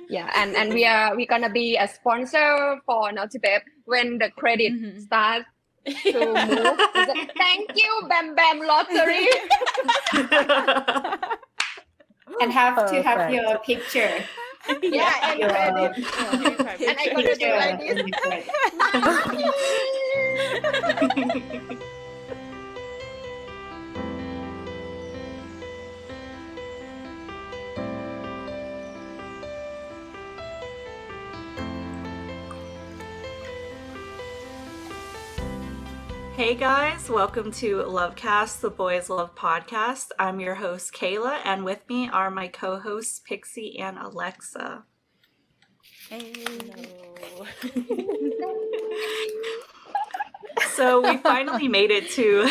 Yeah, and we're gonna be a sponsor for Naughty Babe when the credit starts to move. Thank you, BamBam Lottery. And have to have your picture. Yeah, and credit. And I'm gonna do like this. Hey guys, welcome to LoveCast, the Boys Love podcast. I'm your host, Kayla, and with me are my co-hosts, Pixie and Alexa. Hey. So we finally made it to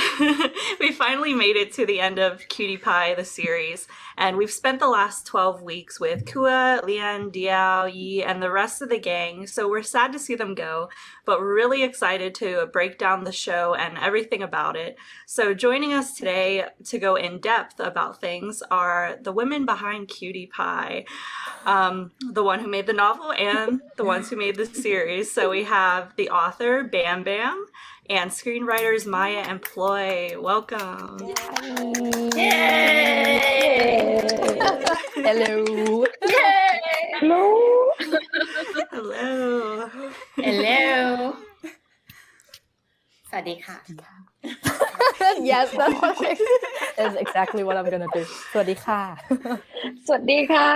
the end of Cutie Pie, the series, and we've spent the last 12 weeks with Kua, Lian, Diao, Yi, and the rest of the gang. So we're sad to see them go, but we're really excited to break down the show and everything about it. So joining us today to go in depth about things are the women behind Cutie Pie, the one who made the novel and the ones who made the series. So we have the author, BamBam, and screenwriters Maya and Ploy. Welcome. Yay! Hello. Yay! Hello. Hello. Hello. สวัสดีค่ะ Yes, that's exactly what I'm gonna do. สวัสดีค่ะ สวัสดีค่ะ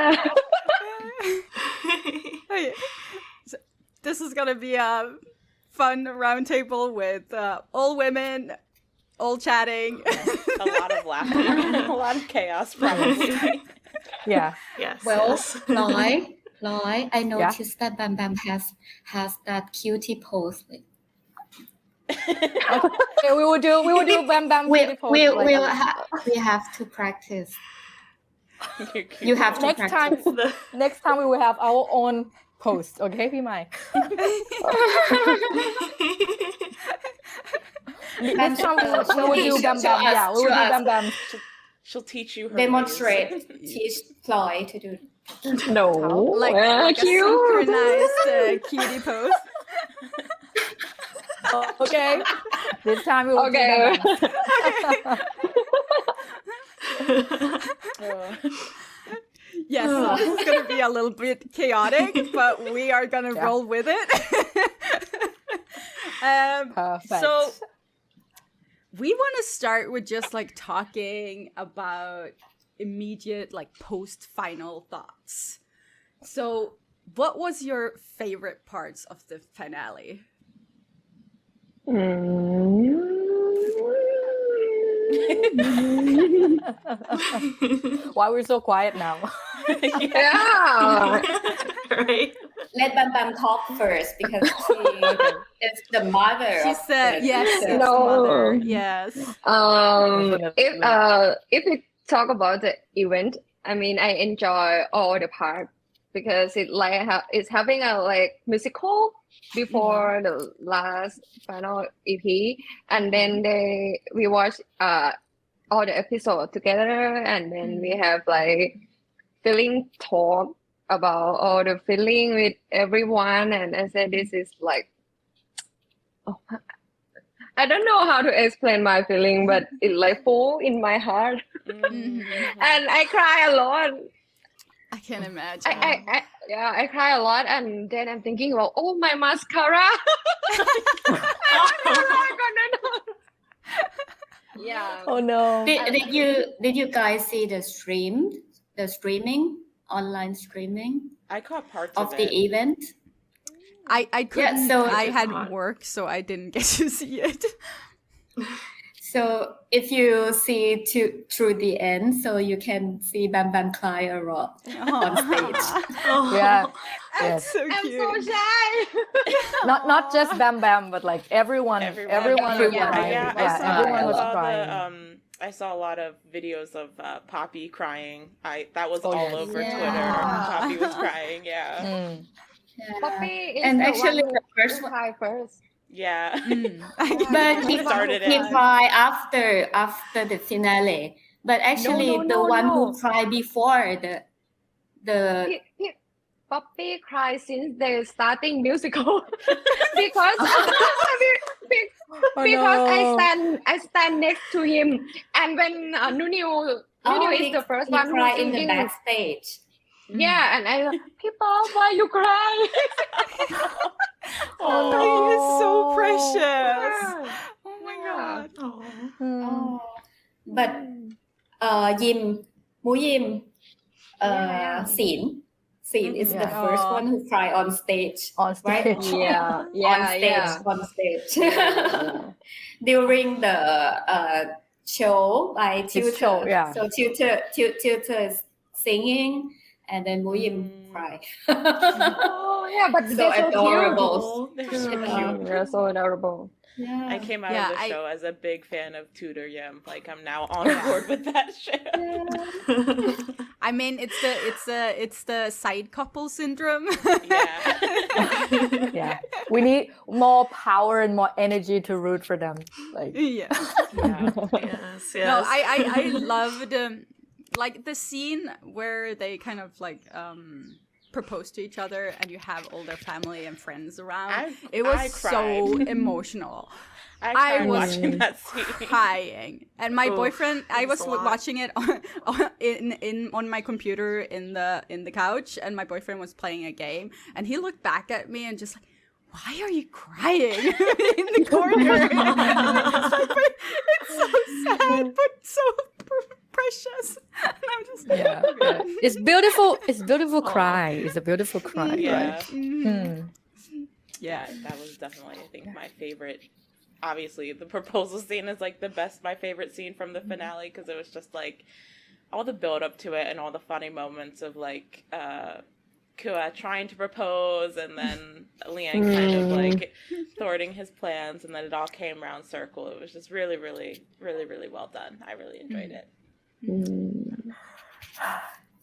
This is gonna be a fun roundtable with all women, all chatting. A lot of laughter, a lot of chaos, probably. Yeah. Yes. Well, Yes. Ploy, I noticed that BamBam has that cutie pose. Okay, we will do BamBam. We have to practice. You have to practice. Next time we will have our own post. Okay,พี่ใหม่ Next time we will do BamBam. Yeah, we will do BamBam. She'll teach you her Demonstrate. Teach Ploy to do. No. Like a cute. synchronized cutie pose. Okay. This time we will do BamBam. Yes, this is going to be a little bit chaotic, but we are going to roll with it. Perfect. So we want to start with just like talking about immediate like post-final thoughts. So what was your favorite parts of the finale? Why we're so quiet now? Yeah. Right. Let BamBam talk first because she is the mother. She of said the yes, sister. it's No. mother. Yes. If we talk about the event, I mean, I enjoy all the parts because it's having a like musical before the last final EP, and then we watch all the episodes together, and then we have like feeling talk about all the feeling with everyone, and I said this is like, I don't know how to explain my feeling, but it like full in my heart, and I cry a lot. I can imagine. I cry a lot, and then I'm thinking about my mascara. Yeah. Oh no. Did you guys see the online streaming I caught parts of of the it. event? I couldn't. so- I had not. work, so I didn't get to see it. So if you see through the end, so you can see BamBam cry a lot on stage. Oh. Yeah. That's Yes. so I'm cute. so shy. Not just BamBam, but like everyone. Everyone. crying. Yeah, Everyone was I saw crying. I saw a lot of videos of Poppy crying. That was Oh, all yes. over Yeah. Twitter. Poppy was crying. Yeah. Mm. Yeah. Poppy is And the actually one the first who one, cried first. Yeah. but He started he it. cried after the finale. But actually, No, the one no. who cried before the He Poppy cry since the starting musical because because I stand next to him, and when Nunu is the first he one who cried in the singing. backstage. Yeah, and I people, why you cry? Oh, he is so precious. Oh my Yeah. god. Oh, but Yim, Mu Yim, Scene is the Yeah. first one who cried on stage. On stage. Right? Yeah, On stage. During the show by Tutor. show, yeah. So Tutor is singing, and then Mu Yim cry. Oh yeah, but So they're so adorable. They're so cute. cute. They're so adorable. Yeah. I came out Yeah, of the I- show as a big fan of Tudor Yim. Like I'm now on board with that show. I mean, it's the side couple syndrome. Yeah. Yeah. We need more power and more energy to root for them. Like, Yeah. Yeah. Yes, yes. No, I loved like the scene where they kind of like propose to each other and you have all their family and friends around. It was I so cried. emotional. I cried was watching that scene. Crying, and my Oof, boyfriend, I was that's a lot. watching it on my computer in the couch, and my boyfriend was playing a game, and he looked back at me and just like, why are you crying in the corner? It's like, but it's so sad, but so precious. And I'm just yeah. It's beautiful. It's beautiful cry. It's a beautiful cry. Yeah. Right? Yeah, that was definitely, I think, my favorite. Obviously, the proposal scene is like my favorite scene from the finale, because it was just like all the build up to it and all the funny moments of like Kua trying to propose and then Lian kind of like thwarting his plans, and then it all came round circle. It was just really, really, really, really well done. I really enjoyed it.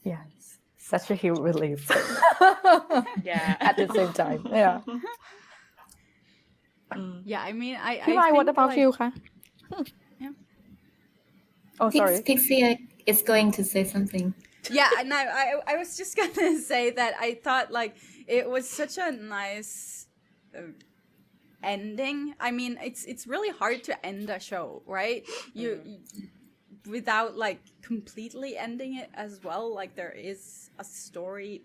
Yeah. It's such a huge relief. Yeah. At the same time. Yeah. yeah. I mean, I Ploy, what think, about like, you, Ka? Yeah. Oh, sorry. Pixie is going to say something. Yeah, and I was just gonna say that I thought like it was such a nice ending. I mean, it's really hard to end a show, right? You without like completely ending it as well. Like there is a story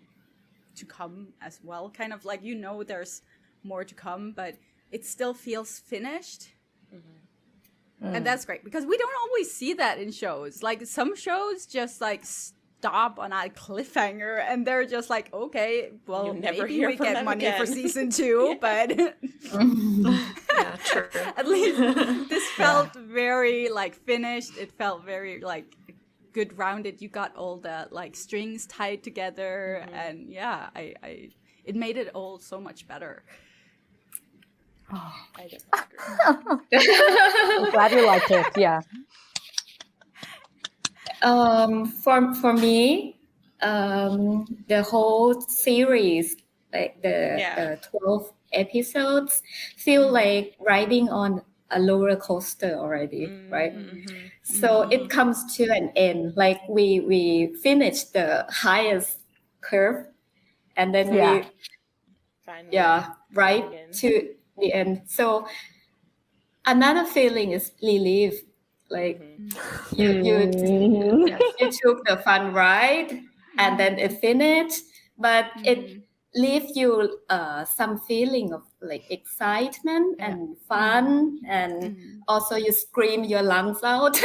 to come as well, kind of like there's more to come, but it still feels finished. And that's great because we don't always see that in shows. Like some shows just like stop on a cliffhanger and they're just like, okay, well, You never maybe hear we from get them money for again. season 2, but Yeah, true. at least this felt very like finished. It felt very like good rounded. You got all the like strings tied together, and yeah, I it made it all so much better. I definitely agree. I'm glad you liked it. Yeah. For me, the whole series, like the 12 episodes, feel like riding on a roller coaster already, right? So it comes to an end. Like we finished the highest curve, and then we Finally. right Again. to the end. So another feeling is relief. Like you took the fun ride and then it finished, but it leaves you some feeling of like excitement and fun, and also you scream your lungs out.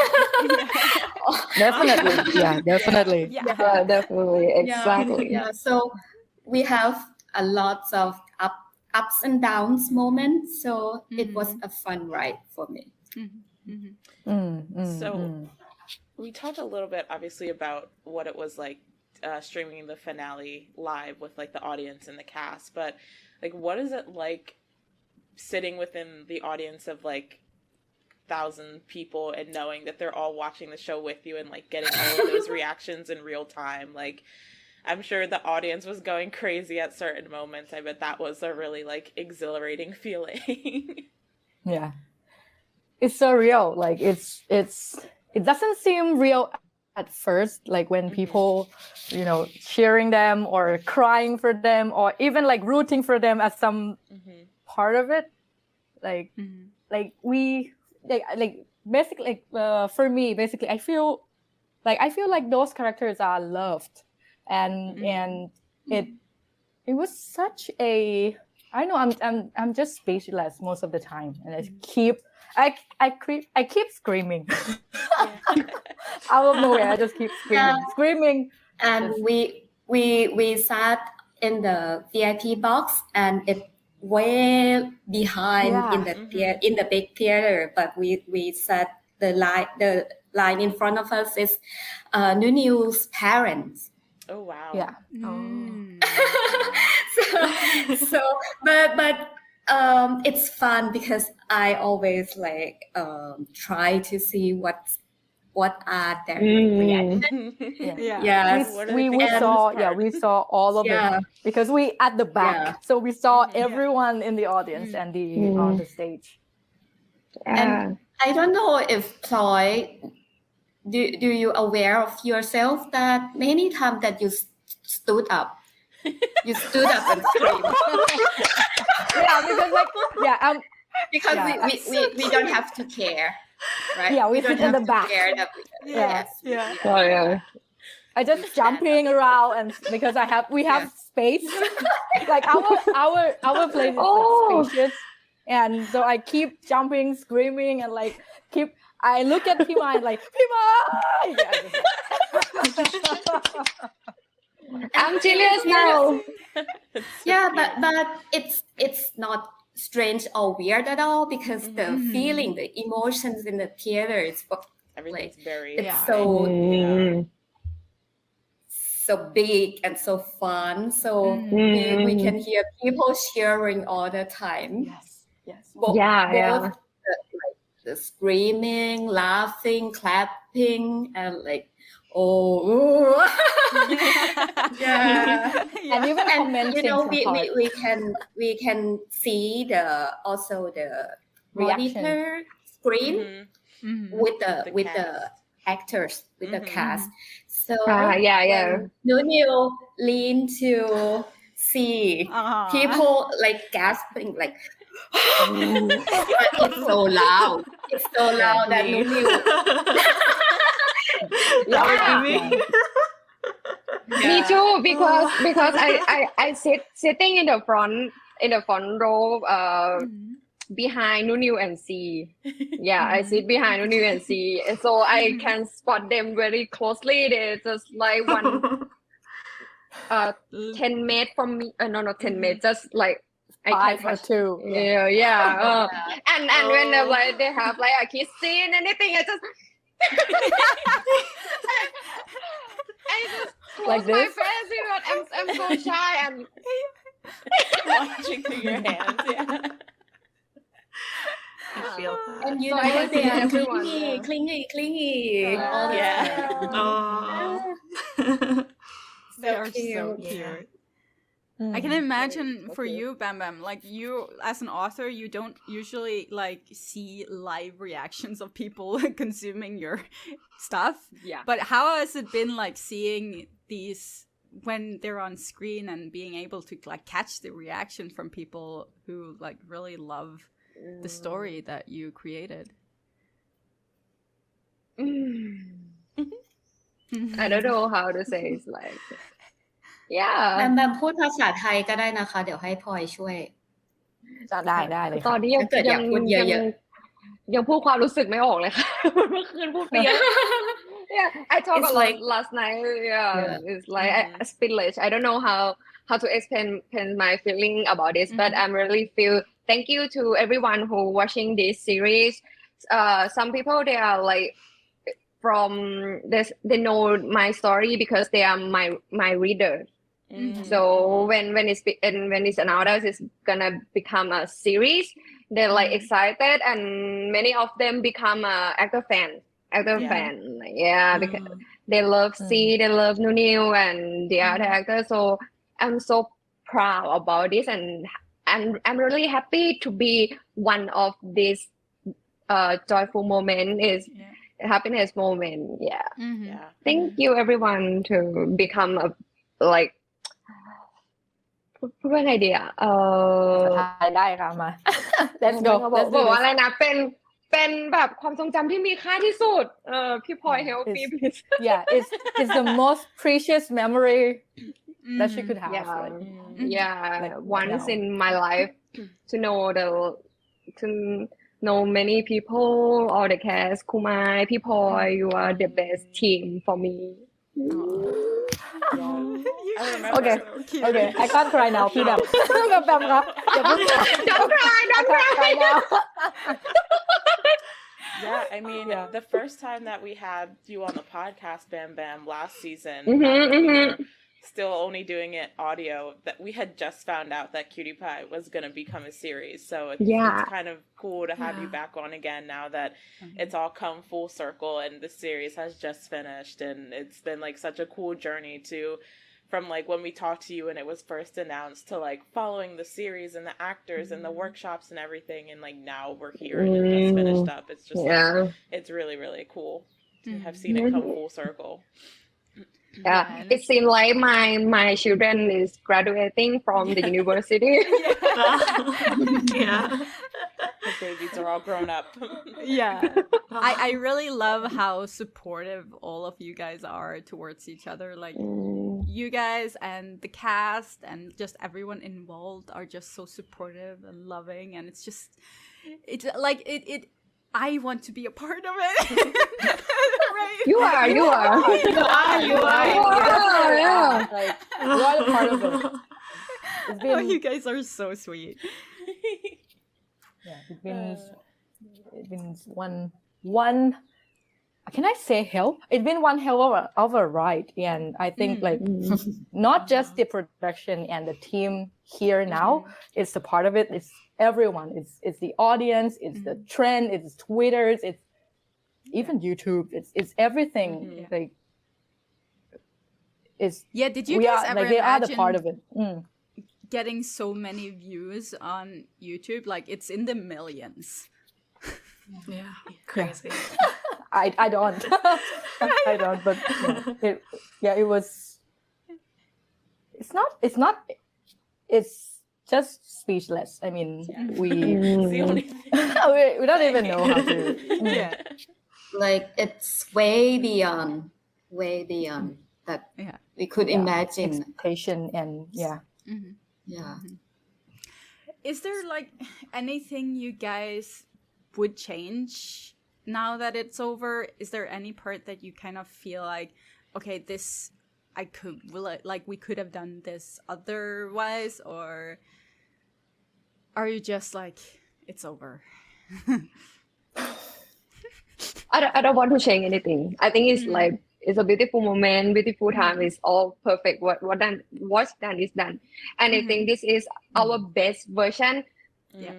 Definitely. Yeah, definitely. Yeah, definitely, exactly. Yeah. So we have a lot of ups and downs moments. So it was a fun ride for me. So we talked a little bit obviously about what it was like streaming the finale live with like the audience and the cast, but like what is it like sitting within the audience of like 1,000 people and knowing that they're all watching the show with you and like getting all of those reactions in real time? Like I'm sure the audience was going crazy at certain moments. I bet that was a really like exhilarating feeling. Yeah. It's so real. Like it doesn't seem real at first, like when people, cheering them or crying for them or even like rooting for them as some part of it. Like we like basically for me, basically I feel like those characters are loved, and it was such a, I know I'm just speechless most of the time, and I keep screaming out of nowhere. I just keep screaming, and we sat in the VIP box, and it way behind in the in the big theater, but we sat the line in front of us is Nuniu's parents. Oh wow. Yeah. So but it's fun because I always like try to see what are their reactions. Yes, we saw all of them because we at the back, so we saw everyone in the audience and on the stage. And I don't know if Ploy, do you aware of yourself that many times that you stood up and screamed? Because we don't have to care, right? Yeah, we sit in the back. I just jumping around, and because we have space, like our place is like spacious, and so I keep jumping, screaming, and like I look at Pima and like Pima. I'm serious now. But it's not strange or weird at all, because the feeling, the emotions in the theater is everything's like, very it's so big and so fun. So we can hear people cheering all the time. Yes. Both the screaming, laughing, clapping, and like and even commenting. we can see the monitor screen with the actors, with the cast. So Nunu lean to see people like gasping, like but it's so loud. It's so loud that Nunu. Me too, because I sitting in the front row behind Nunu and C. I sit behind Nunu and C, and so I can spot them very closely. They're just like one 10 meters from me. No, 10 meters, just like I can touch. 5 or 2. And when they have like a kiss scene, anything, I just close like my this? face because I'm so shy and watching through your hands. I feel that. And So I can they see are everyone, clingy all the time. They are so cute. I can imagine for you, BamBam, like you as an author, you don't usually like see live reactions of people consuming your stuff. Yeah. But how has it been like seeing these when they're on screen and being able to like catch the reaction from people who like really love the story that you created? I don't know how to say it's like แบมพูดภาษาไทยก็ได้นะคะเดี๋ยวให้พลอยช่วย ได้เลย ตอนนี้ยังพูดความรู้สึกไม่ออกเลยค่ะ เมื่อคืนพูดไปเยอะ I talked a lot last night. It's like I speechless. I don't know how to explain my feeling about this, but I'm really feel thank you to everyone who watching this series. Some people they are like from this, they know my story because they are my reader. So when it's announced it's gonna become a series, they're like excited, and many of them become a actor fan. Because they love C, they love Nunu and the other actors. So I'm so proud about this, and I'm really happy to be one of this joyful moment. Is happiness moment. Yeah. Yeah. Thank you everyone to become a like พูดว่าไงดีอ่ะ สุดท้ายได้ค่ะมา let's go บอก let's do ว่า this อะไรนะเป็นแบบความทรงจำที่มีค่าที่สุดพี่พลอย help me please yeah it's the most precious memory that she could have yeah like, yeah like, once now. in my life to know many people all the cast ครูไม้พี่พลอย you are the best team for me I remember. okay I can't cry now พี่แบบแบบครับอย่าเพิ่ง don't cry don't cry now Yeah, I mean, the first time that we had you on the podcast, BamBam, last season, we were still only doing it audio, that we had just found out that Cutie Pie was going to become a series. So it's kind of cool to have you back on again now that it's all come full circle and the series has just finished. And it's been like such a cool journey from like when we talked to you and it was first announced to like following the series and the actors and the workshops and everything, and like now we're here and it just finished up. It's just like, it's really, really cool to have seen it come full circle. Yeah, it seems like my children is graduating from the university. Yeah. The babies are all grown up. Yeah. I really love how supportive all of you guys are towards each other. Like you guys and the cast and just everyone involved are just so supportive and loving, and it's like it I want to be a part of it. Right? You are. You are. Yeah. Like, you are a part of it. It's been, you guys are so sweet. Yeah, it's been one. Can I say hell? It's been one hell of a ride, and I think like not just the production and the team here now. It's a part of it. It's everyone. It's the audience. It's the trend. It's Twitters. It's even YouTube. It's everything. Like it's Did you guys ever like they are the part of it. Getting so many views on YouTube? Like it's in the millions. Yeah, crazy. I don't. I don't. But it was. It's not. It's just speechless. I mean, we don't even know how to. Like it's way beyond that we could imagine. Expectation and yeah. Is there like anything you guys would change now that it's over? Is there any part that you kind of feel like, okay, this we could have done this otherwise, or are you just like, it's over? I don't want to change anything. I think it's like it's a beautiful moment, beautiful time. It's all perfect. What's done is done, and I think this is our best version.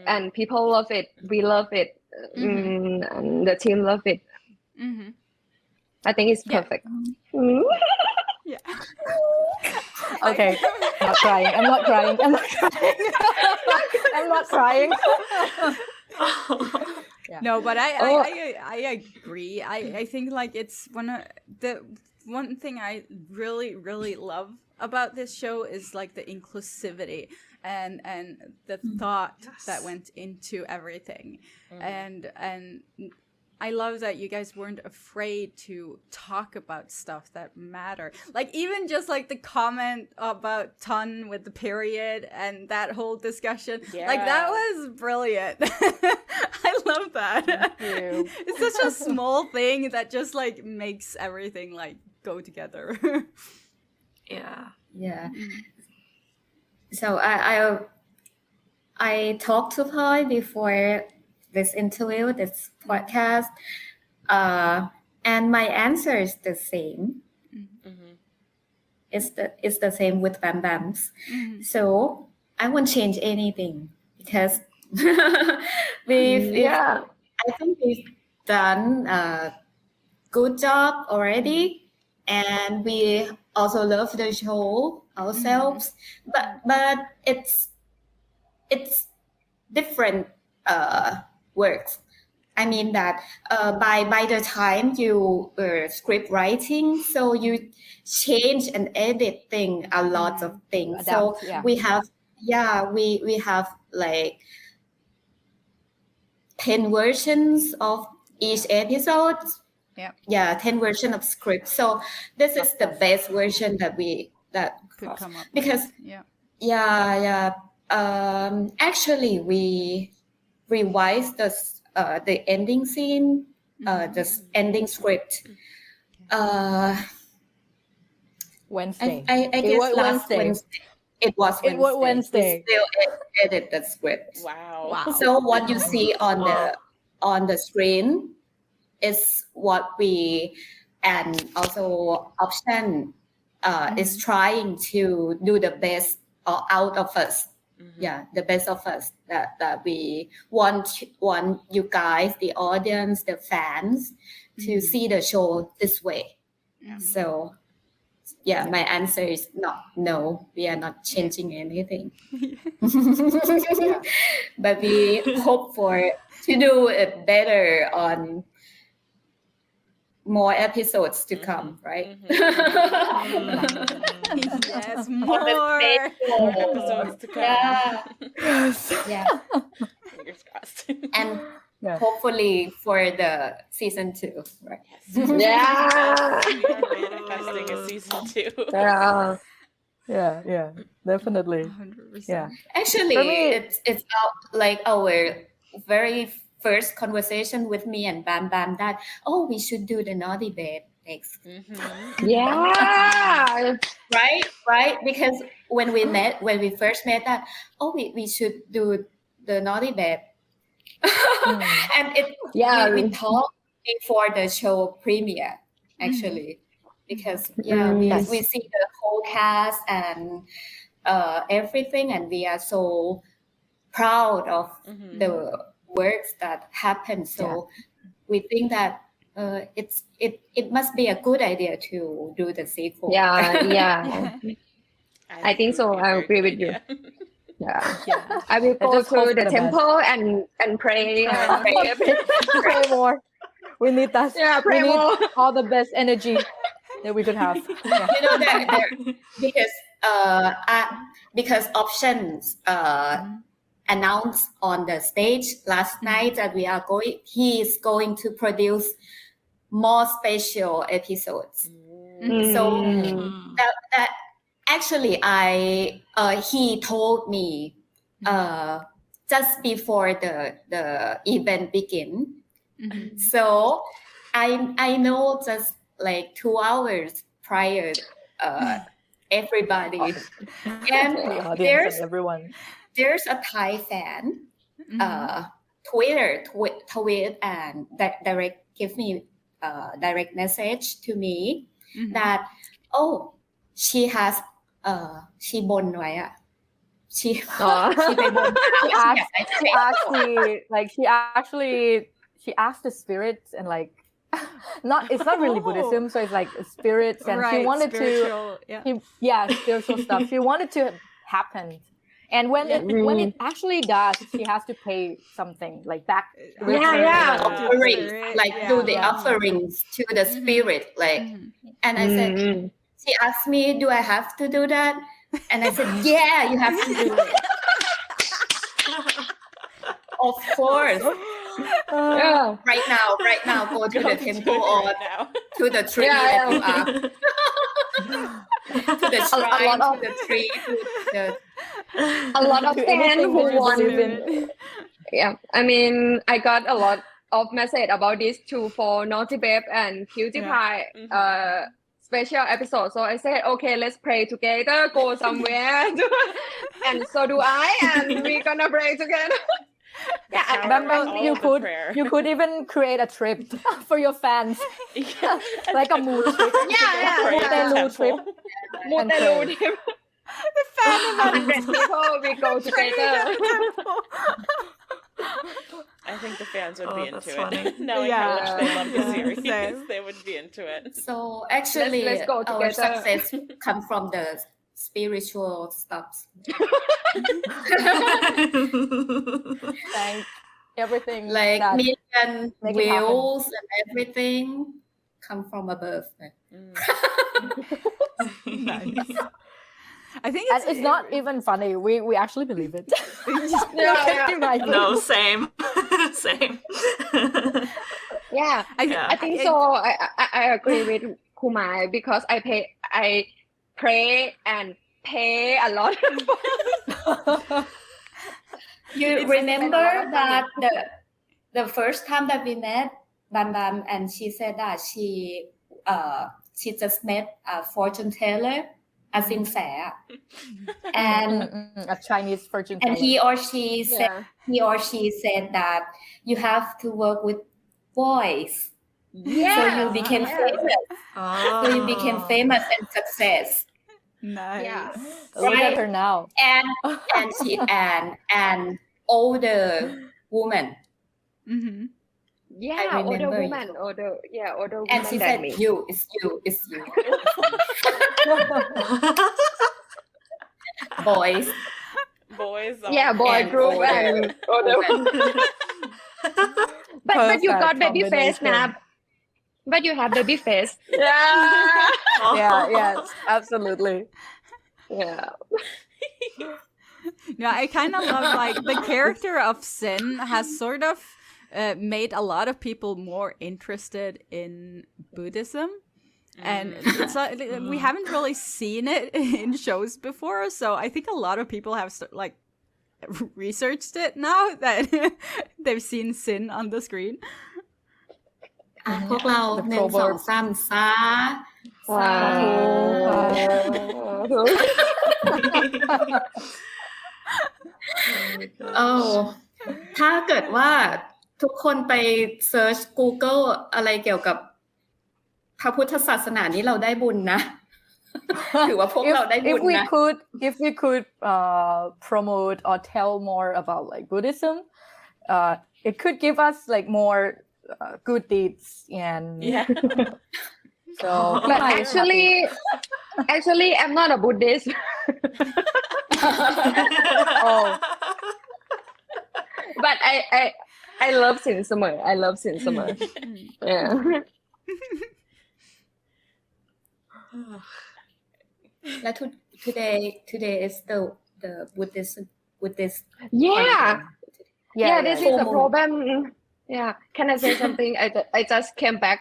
And people love it. We love it. And the team love it. I think it's perfect. Yeah. Okay. Not crying. I'm not crying. I'm not crying. Yeah. No, but I agree. I think like it's one thing I really, really love about this show is like the inclusivity and the thought that went into everything. And I love that you guys weren't afraid to talk about stuff that matter. Like even just like the comment about ton with the period and that whole discussion. Like that was brilliant. I love that. Thank you. It's such a small thing that just like makes everything like go together. Yeah. So I talked to Ploy before this interview, this podcast, and my answer is the same. It's the same with BamBam's. So I won't change anything because I think we've done a good job already, and we also love the show ourselves. But it's different works. I mean that by the time you script writing, so you change and editing a lot of things. Adapt, So yeah. we have we have like 10 versions of each episode. Yeah. 10 version of script. So this is the best version that Could come up because with. Yeah. actually we revised the ending scene, the ending script. Wednesday. I guess last Wednesday. It was Wednesday. It was Wednesday. We still edit the script. Wow. So what you see on the screen is what we, and also option is trying to do the best out of us. The best of us that we want you guys, the audience, the fans, to see the show this way. So my answer is no, we are not changing anything. But we hope to do it better on more episodes to come, right? Yes, more episodes to come. Yeah. Fingers crossed. And hopefully for the season 2, right? Yeah. We are manifesting a season 2. Yeah, definitely. 100%. Yeah. Actually, For me, it's like our very first conversation with me and BamBam that we should do the Naughty Babe next. Yeah. Right, because when we first met that we should do the Naughty Babe. And we talked before the show premiere, actually, because we see the whole cast and everything, and we are so proud of the works that happen. So we think that it must be a good idea to do the sequel. Yeah. I think so. I agree with you. Yeah. I will go to the temple and pray. Pray more. We need that. Yeah, pray we need more. all the best energy that we could have. Yeah. You know that because options announced on the stage last night that he is going to produce more special episodes. So that actually he told me just before the event begin. So I know just like 2 hours prior everybody, and there's a Thai fan tweet and direct give me direct message to me that she has she บนไว้อะ she ไปบน she asked the spirits and like it's not really Buddhism, so it's like spirits, and she wanted spiritual stuff. She wanted to happen, and when it actually does, she has to pay something like back. Offerings, like do the offerings to the spirit, like. And I said, she asked me, do I have to do that? And I said, yeah, you have to do it. Of course. Right now, go to the temple or to the tree that you are. To the shrine, to the tree, to a lot of fans who want. Yeah, I mean, I got a lot of message about this too for Naughty Babe and Cutie Pie special episode. So I said, okay, let's pray together, go somewhere, and so do I, and we're gonna pray together. BamBam, you could even create a trip for your fans, like a mood trip. Mood trip. The fan and people we go together. I think the fans would be into it. Knowing how much they love the series, they would be into it. So actually, let's go together. Our success comes from the spiritual stuff. everything like that million make it happen. views and everything come from above. Nice. I think And it's not even funny. We actually believe it. Yeah. No, same. Same. Yeah, Yeah. I think so. I agree with Kumai because I pray and pay a lot. You remember that the first time that we met BamBam, and she said that she just met a fortune teller, a sincere, and a Chinese fortune and teller. he or she said that you have to work with boys, so you became famous. So you became famous and success. nice. Yeah. Look Right. at her now. And she an older woman, Mm-hmm. Yeah, I older remember woman, older woman and she than said, me. it's you. Boys. Yeah, boy and group older and older. But you Perfect got baby face now. combination. But you have baby face. Yeah. Yeah, yes, absolutely. Yeah. Yeah, I kind of love like the character of Sin has sort of made a lot of people more interested in Buddhism. And it's we haven't really seen it in shows before, so I think a lot of people have like researched it now that they've seen Sin on the screen. พวกเรา1 2 3 สาธุ ถ้าเกิดว่าทุกคนไปเซิร์ช Google อะไรเกี่ยวกับพระพุทธศาสนานี้เราได้บุญนะ ถือว่าพวกเราได้บุญนะ if we could promote or tell more about like Buddhism, it could give us like more good deeds and so But actually I'm not a Buddhist. But I love Sin Summer. Yeah. Today is the Buddhist Yeah. Yeah, this is the Full moon. problem. Yeah. Can I say something? I just came back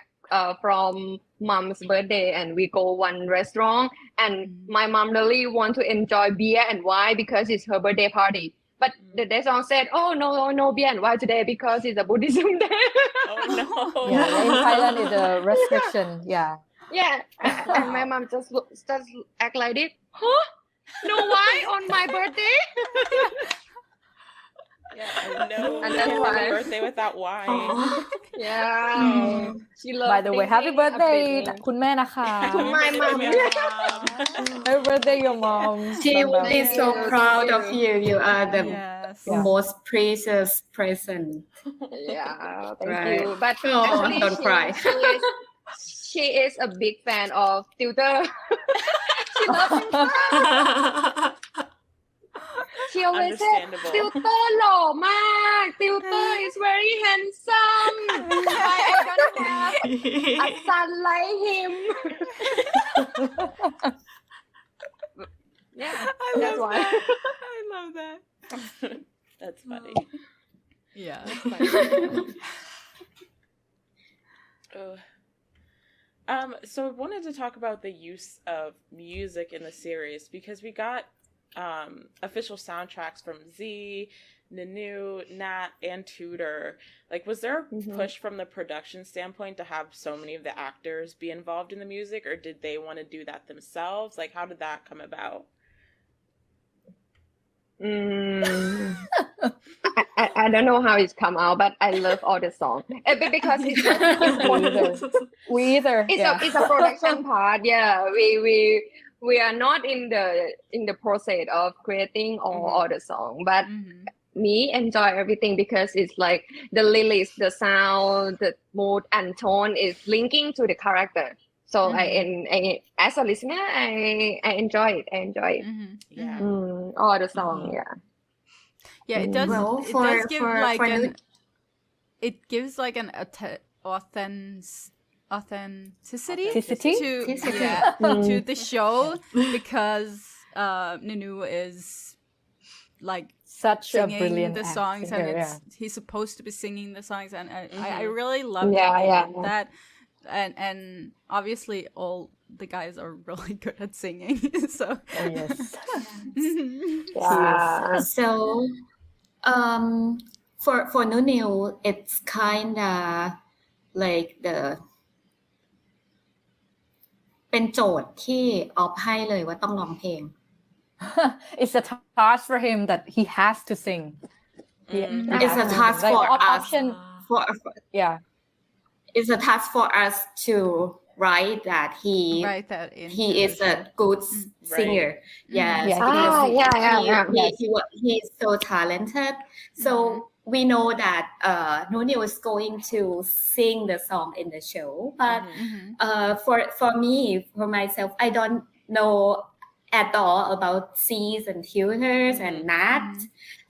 from mom's birthday and we go one restaurant and my mom really want to enjoy beer and wine because it's her birthday party. But the restaurant said, "Oh no beer and wine today because it's a Buddhism day." Oh no. yeah, in Thailand it's a restriction. Yeah. Yeah, and my mom just act like this. Huh? No wine on my birthday? Yeah, no. And that's happy why. birthday without wine. Yeah. She loves By the way, happy thinking a birthday bit. คุณแม่นะคะ To my mom. Happy birthday your mom. She will be so proud of you. You are the Yes. most precious present. Yeah, thank Right. you. But Oh, actually, don't cry. She is a big fan of Tutor. She loves him. She always said, Understandable. Tutor หล่อมาก Tutor is very handsome. Why I don't have a son like him? Yeah, that's why. I love that. That's funny. Yeah. So I wanted to talk about the use of music in the series because we got official soundtracks from Z, Nanu, Nat, and Tudor. Like, was there a push from the production standpoint to have so many of the actors be involved in the music, or did they want to do that themselves? Like, how did that come about? I don't know how it's come out, but I love all the songs because it's it's a production part. Yeah, we are not in the process of creating all the song, but me enjoy everything because it's like the lyrics, the sound, the mood and tone is linking to the character. So I as a listener, I enjoy it. Yeah. All the song. Yeah. Yeah, it does. Well, It does give like an it gives like an authenticity Authenticity? to the show because Nunu is like Such a singing brilliant the songs singer, and he's supposed to be singing the songs, and I really love that. And obviously all the guys are really good at singing. So Oh yes. So, for Nunil, it's kind of like เป็นโจทย์ที่ออฟให้เลยว่าต้องร้องเพลง It's a task for him that he has to sing. It's a task for us. Yeah. It's a task for us to write that he is a good singer. Yes. He's so talented. So we know that Nunil is going to sing the song in the show. But for me, for myself, I don't know at all about C's and tutors and Nat.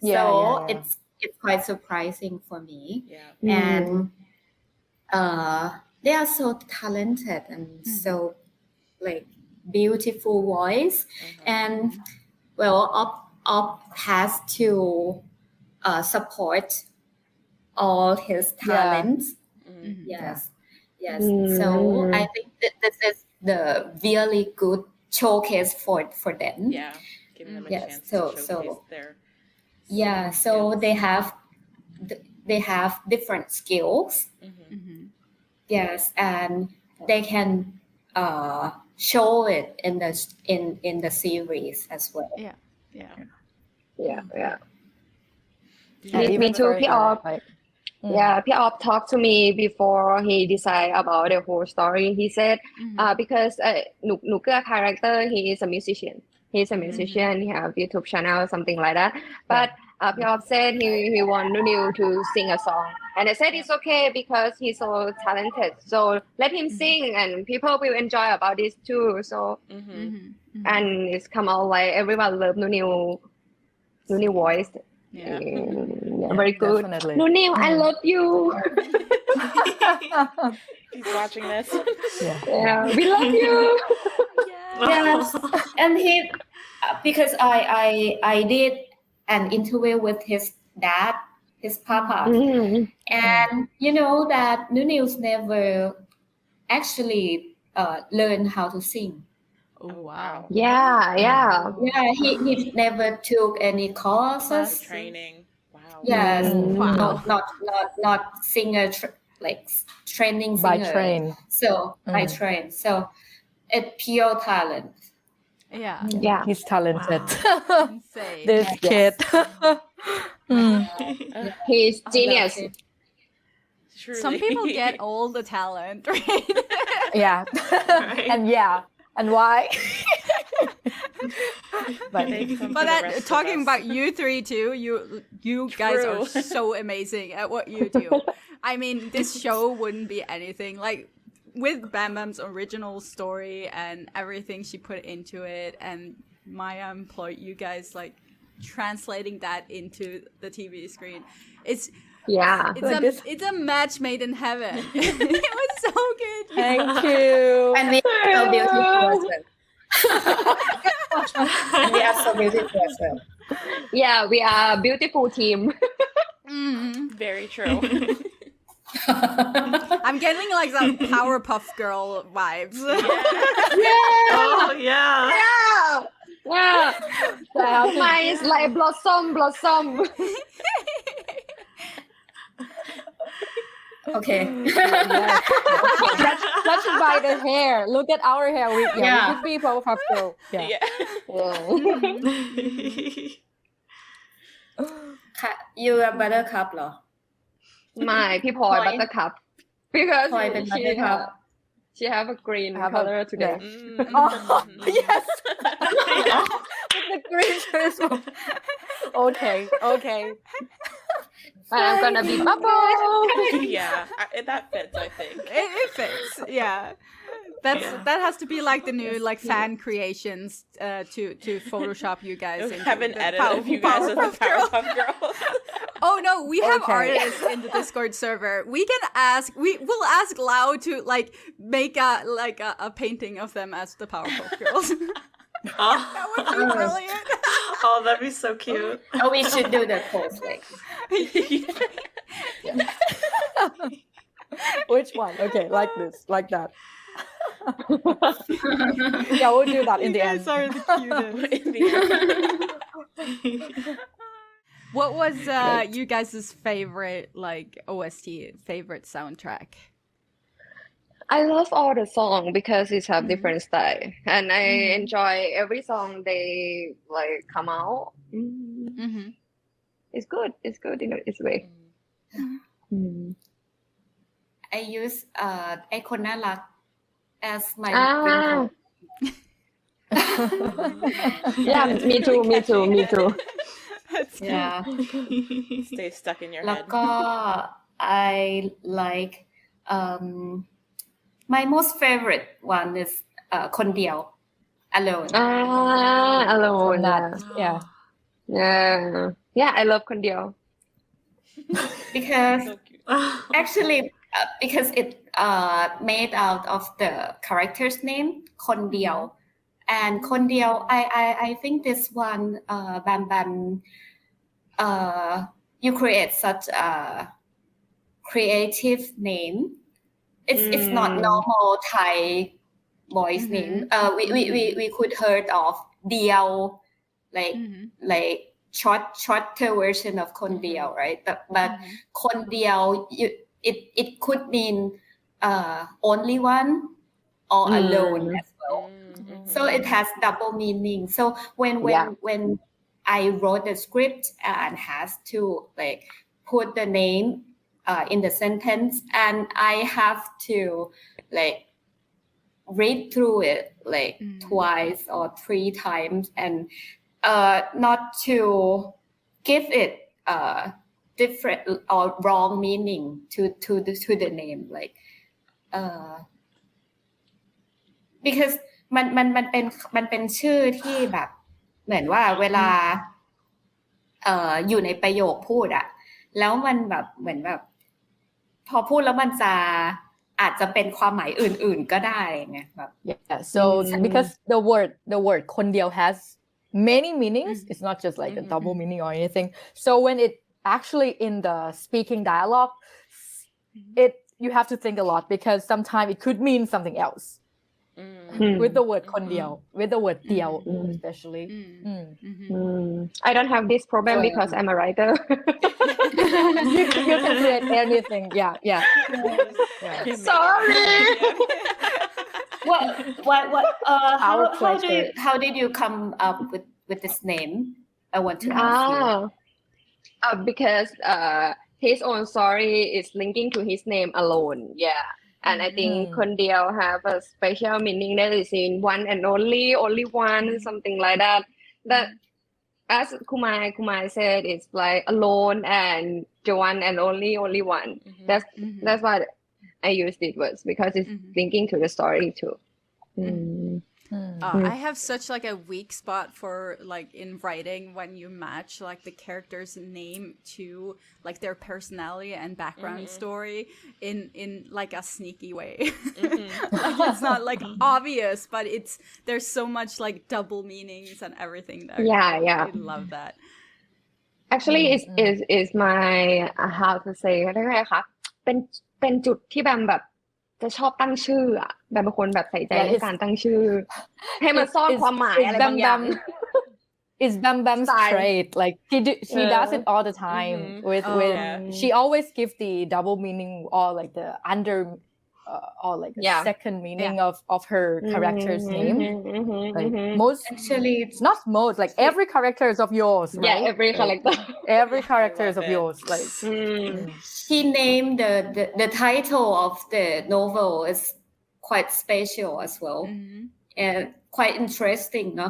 So it's quite surprising for me. And they are so talented and so like beautiful voice. And well, Op has to support all his talents. Yes. So I think that this is the really good showcase for them. Yeah, giving them a chance to showcase their. So they have different skills. Yes, and they can show it in the series as well. Me too. P. Op talked to me before he decided about the whole story. He said, because Nuka character, he is a musician. He's a musician. He have YouTube channel, something like that. But P. Op said he want Nunil to sing a song, and I said it's okay because he's so talented. So let him sing, and people will enjoy about this too. So and it's come out like everyone love Nunil voice. Very good. Definitely. Nunil, I love you. He's watching this. We love you. Yes, and he because I did an interview with his dad, his papa, and you know that Nunil's never actually learned how to sing. Oh wow. He never took any courses. Training. Wow. Yes. Not singer training singer. By train. So by train. So it's pure talent. Yeah. He's talented. Insane. This kid. He's genius. Truly. Some people get all the talent, right? Yeah. And why? But that talking about you three too, you guys are so amazing at what you do. I mean, this show wouldn't be anything like with BamBam's original story and everything she put into it, and Maya and Ploy, you guys like translating that into the TV screen. It's a match made in heaven. It was so good. Thank you. And we are so beautiful as well. And we are so beautiful as well. Yeah, we are a beautiful team. Very true. I'm getting like some Powerpuff Girl vibes. Oh yeah. Mine is like blossom. Okay. Judging by the hair, look at our hair. We could be Powerpuff Girl. You are Buttercup เหรอ ไม่พี่พลอย Buttercup because พลอยเป็น Buttercup she have a green color today. Yes. With the green dress. Okay. I'm gonna be Bubble. That fits, I think. It fits, yeah. That has to be like the new like fan creations to Photoshop you guys. Have an edit of you guys as the Powerpuff Girls. Oh no, we have Okay. artists in the Discord server. We will ask Lau to like make a painting of them as the Powerpuff Girls. That would be brilliant. Oh, that'd be so cute. Oh, we should do the pose like. Which one? Okay, like this, like that. Yeah, we'll do that in the end. You guys are the cutest. What was you guys' favorite like OST, favorite soundtrack? I love all the songs because it have different style, and I enjoy every song they like come out. Mm-hmm. It's good. It's good in its way. I use ไอคนน่ารัก as my Ah. Yeah, me too. That's yeah Stay stuck in your แล้ว head. ก็ I like my most favorite one is คนเดียว alone Alone. Yeah. Yeah. I love Kondio. because So cute. actually because it made out of the character's name คนเดียว and คนเดียว I think this one BamBam you create such a creative name. It's not normal Thai voice name. We could heard of เดียว like shorter version of คนเดียว right? But คนเดียว it could mean only one or alone as well. So it has double meaning. So when I wrote the script and has to like put the name in the sentence, and I have to like read through it like twice or 3 times, and not to give it different or wrong meaning to the name, like because มันเป็นชื่อที่แบบเหมือนว่าเวลาอยู่ในประโยคพูดอะแล้วมันแบบเหมือนแบบพอพูดแล้วมันจะอาจจะเป็นความหมายอื่นๆก็ได้ไงแบบ Yeah. So because the word คนเดียว has many meanings. It's not just like a double meaning or anything. So when it actually in the speaking dialogue, you have to think a lot because sometimes it could mean something else. With the word คนเดียว with the word เดียว especially. I don't have this problem because I'm a writer. You can create anything. Yeah. Sorry. What Our how did you come up with this name? I want to ask you. Because his own story is linking to his name alone. Yeah. And I think คนเดียว have a special meaning that is in one and only one, something like that. That as Kumai said, it's like alone and the one and only one. That's why I used it words because it's linking to the story too. I have such like a weak spot for like in writing when you match like the character's name to like their personality and background story in like a sneaky way. Like it's not like obvious, but there's so much like double meanings and everything there. Yeah. I love that. Actually, is my how to say ได้ไหมคะเป็นจุดที่แบมแบบจะชอบตั้งชื่ออ่ะแบบบางคนแบบใส่ใจในการตั้งชื่อให้มันซ่อนความหมายอะไรบางอย่าง It's BamBam's trait. Like she does it all the time. With she always gives the double meaning or like the under or like the second meaning of her character's name. Like most Actually, it's not most like every character is of yours. Right? Yeah, every character. Every character is of yours. Like he named the title of the novel is quite special as well, and quite interesting, no?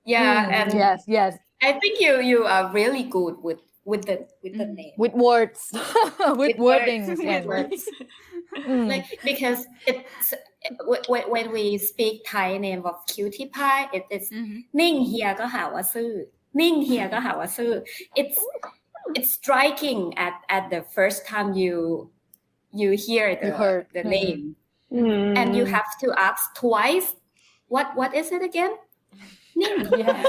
Yeah, and yes. I think you are really good with the name, with words, with wordings, with words. Like because it's when we speak Thai name of Cutie Pie, it's นิ่งเฮียก็หาว่าซื่อนิ่งเฮียก็หาว่าซื่อ it's striking at the first time you hear the name, and you have to ask twice, what is it again? Ning. Yeah,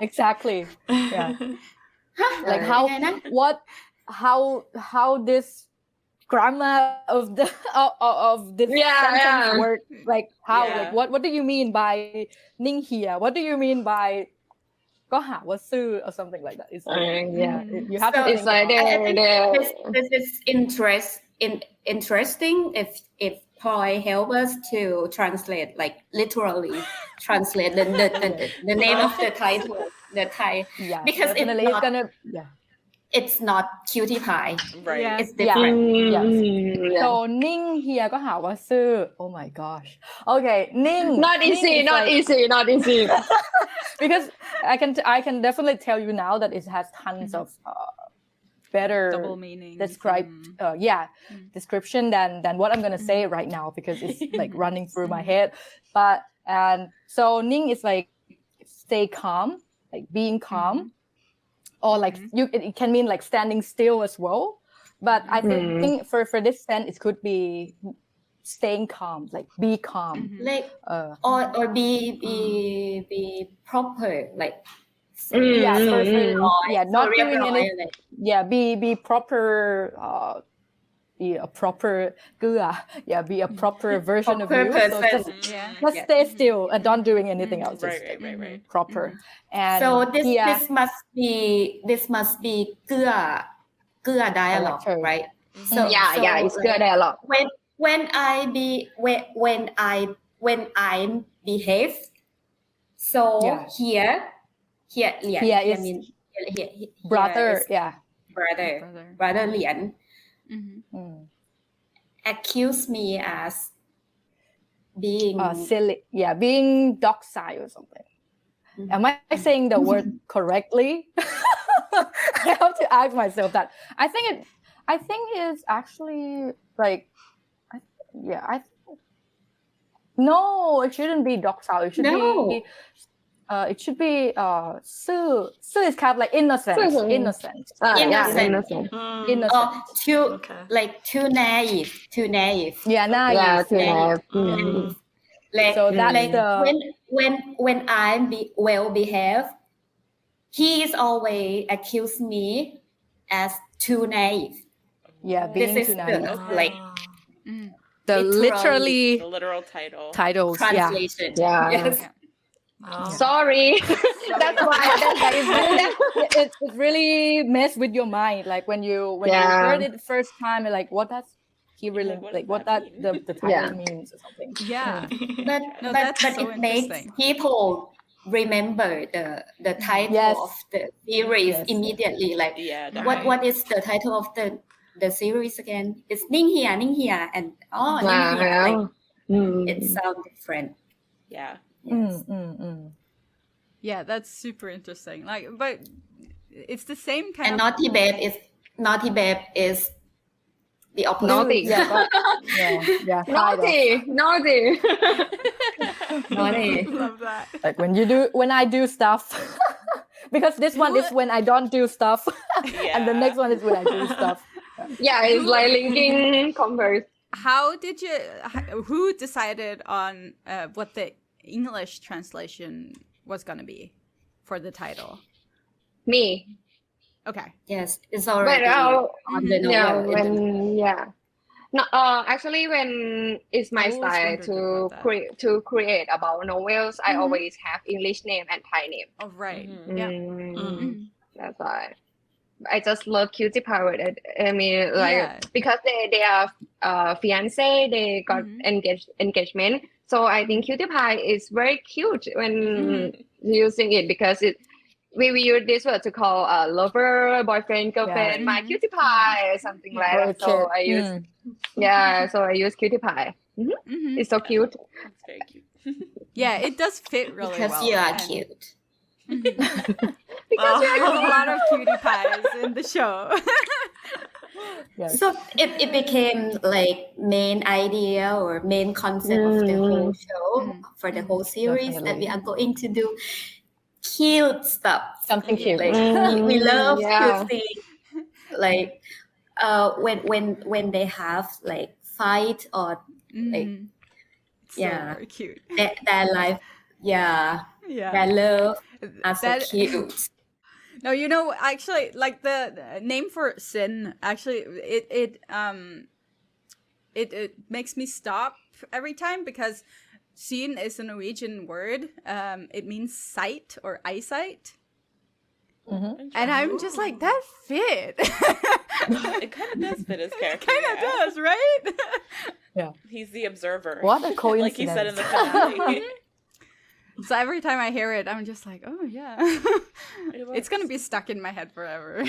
exactly. Yeah, like how this grammar of the of this sentence work, like how like what do you mean by Ning here? What do you mean by ก็หาว่าซื่อ or something like that. It's like, you have to it's think like this is interesting if Ploy help us to translate, like literally translate the name of the title, the Thai, because it's not Cutie Pie, right? It's different. So นิ่ง here ก็หาว่าซื่อ oh my gosh, okay นิ่ง not easy, not easy, not easy. Because I can definitely tell you now that it has tons of better double meaning described description than what I'm gonna say right now, because it's like running through my head. But and so ning is like stay calm, like being calm, or like it can mean like standing still as well. But I think for this sense it could be staying calm, like be calm, like or be proper, like not doing anything, be proper, be a proper เกลือ be a proper version of you, so just stay still and don't doing anything else, just right. proper. And so this must be เกลือ dialogue, right? So it's good dialogue. When I behave, so here is brother, brother Lian accuse me as being silly, being docile or something. Am I saying the word correctly? I have to ask myself that. I think it's actually like no, it shouldn't be docile. It should be ซื่อ is kind of like innocent. innocent. Too naive. Too naive. Like, so that's like when I'm well behaved, he is always accuse me as too naive. Being this too is naive. The literally the literal titles, translation. Yes. Sorry. That's why it really mess with your mind, like when you heard it the first time, and like what does he really like what that the title means or something. But so it makes people remember the title of the series immediately, like what is the title of the series again? It's Ning here, and Ning here, like, it sounds different. Yeah, that's super interesting. Like, but it's the same kind and of naughty babe is the opposite. Naughty. Naughty. Love that. Like when I do stuff. Because this one is when I don't do stuff, and the next one is when I do stuff. It's like linking converse. Who decided on what the English translation was going to be for the title? Me. Okay. Yes, it's already on the novel. No, actually, when it's my style to create about novels, I always have English name and Thai name. Oh, right. That's why. I just love Cutie Pie. I mean, like because they are fiance, they got engagement. So I think Cutie Pie is very cute when using it, because we use this word to call lover, boyfriend, girlfriend, my Cutie Pie, or something like that. So I use so I use Cutie Pie. It's so cute. It's very cute. It does fit really well. Because you are cute. Because we have a lot of cutie pies in the show. So it became like main idea or main concept of the whole show for the whole series. That we are going to do cute stuff. Something cute. Like, we love cute things. like when they have like fight or like So very cute. their life, their love are so cute. No, you know, actually, like the name for Sin, actually, it makes me stop every time because Sin is a Norwegian word. It means sight or eyesight. And I'm just like, that fit. It kind of does fit his character. Kind of does, right? Yeah. He's the observer. What a coincidence. Like he said in the finale. So every time I hear it, I'm just like, oh yeah. It's going to be stuck in my head forever.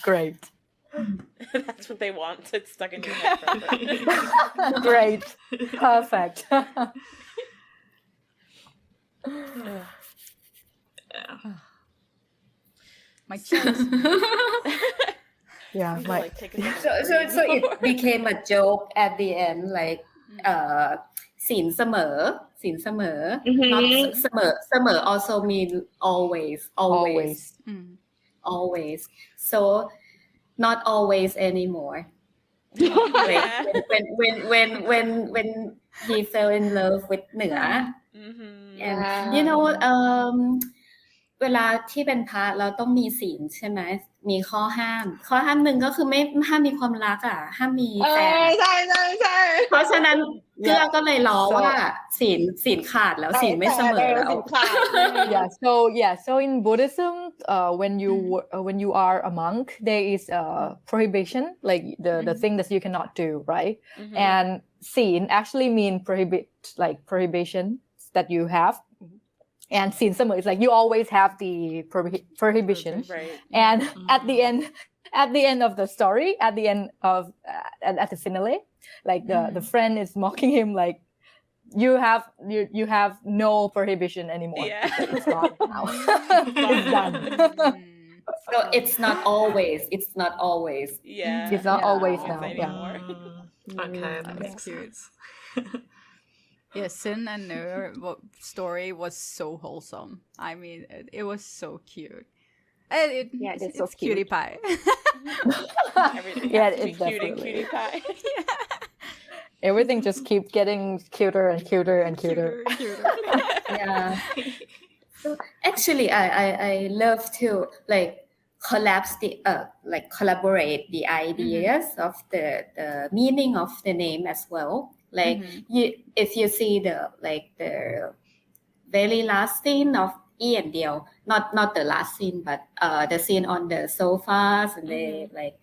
Great. That's what they want. It's stuck in your head forever. Great. Perfect. My chest. Yeah, my So it became a joke at the end, like ศีลเสมอ not เสมอ also mean always. So not always anymore. Like when he fell in love with เหนือ and you know เวลาที่เป็นพระเราต้องมีศีลใช่ไหมมีข้อห้ามหนึ่งก็คือไม่ห้ามมีความรักอ่ะห้ามมีแฟนใช่เพราะฉะนั้นเกื้อก็เลยล้อว่าศีลขาดแล้วศีลไม่เสมอแล้ว so in Buddhism when you are a monk there is a prohibition like the thing that you cannot do right and ศีล actually mean prohibition that you have and ศีลเสมอ is like you always have the prohibition right. and at the end of the story at the end of at the finale like the friend is mocking him like you have no prohibition anymore it's gone now it's done so it's not always it's not always now okay that makes sense. Yeah, Sin and Nur story was so wholesome. I mean, it was so cute. It's so cute. Cutie Pie. Everything Yeah, has to be it's cute and definitely. Cutie Pie. everything just keeps getting cuter and cuter and cuter. yeah so actually I love to like collaborate the ideas of the meaning of the name as well. Like if you see the very last scene of E and Dio, not the last scene, but the scene on the sofas and they like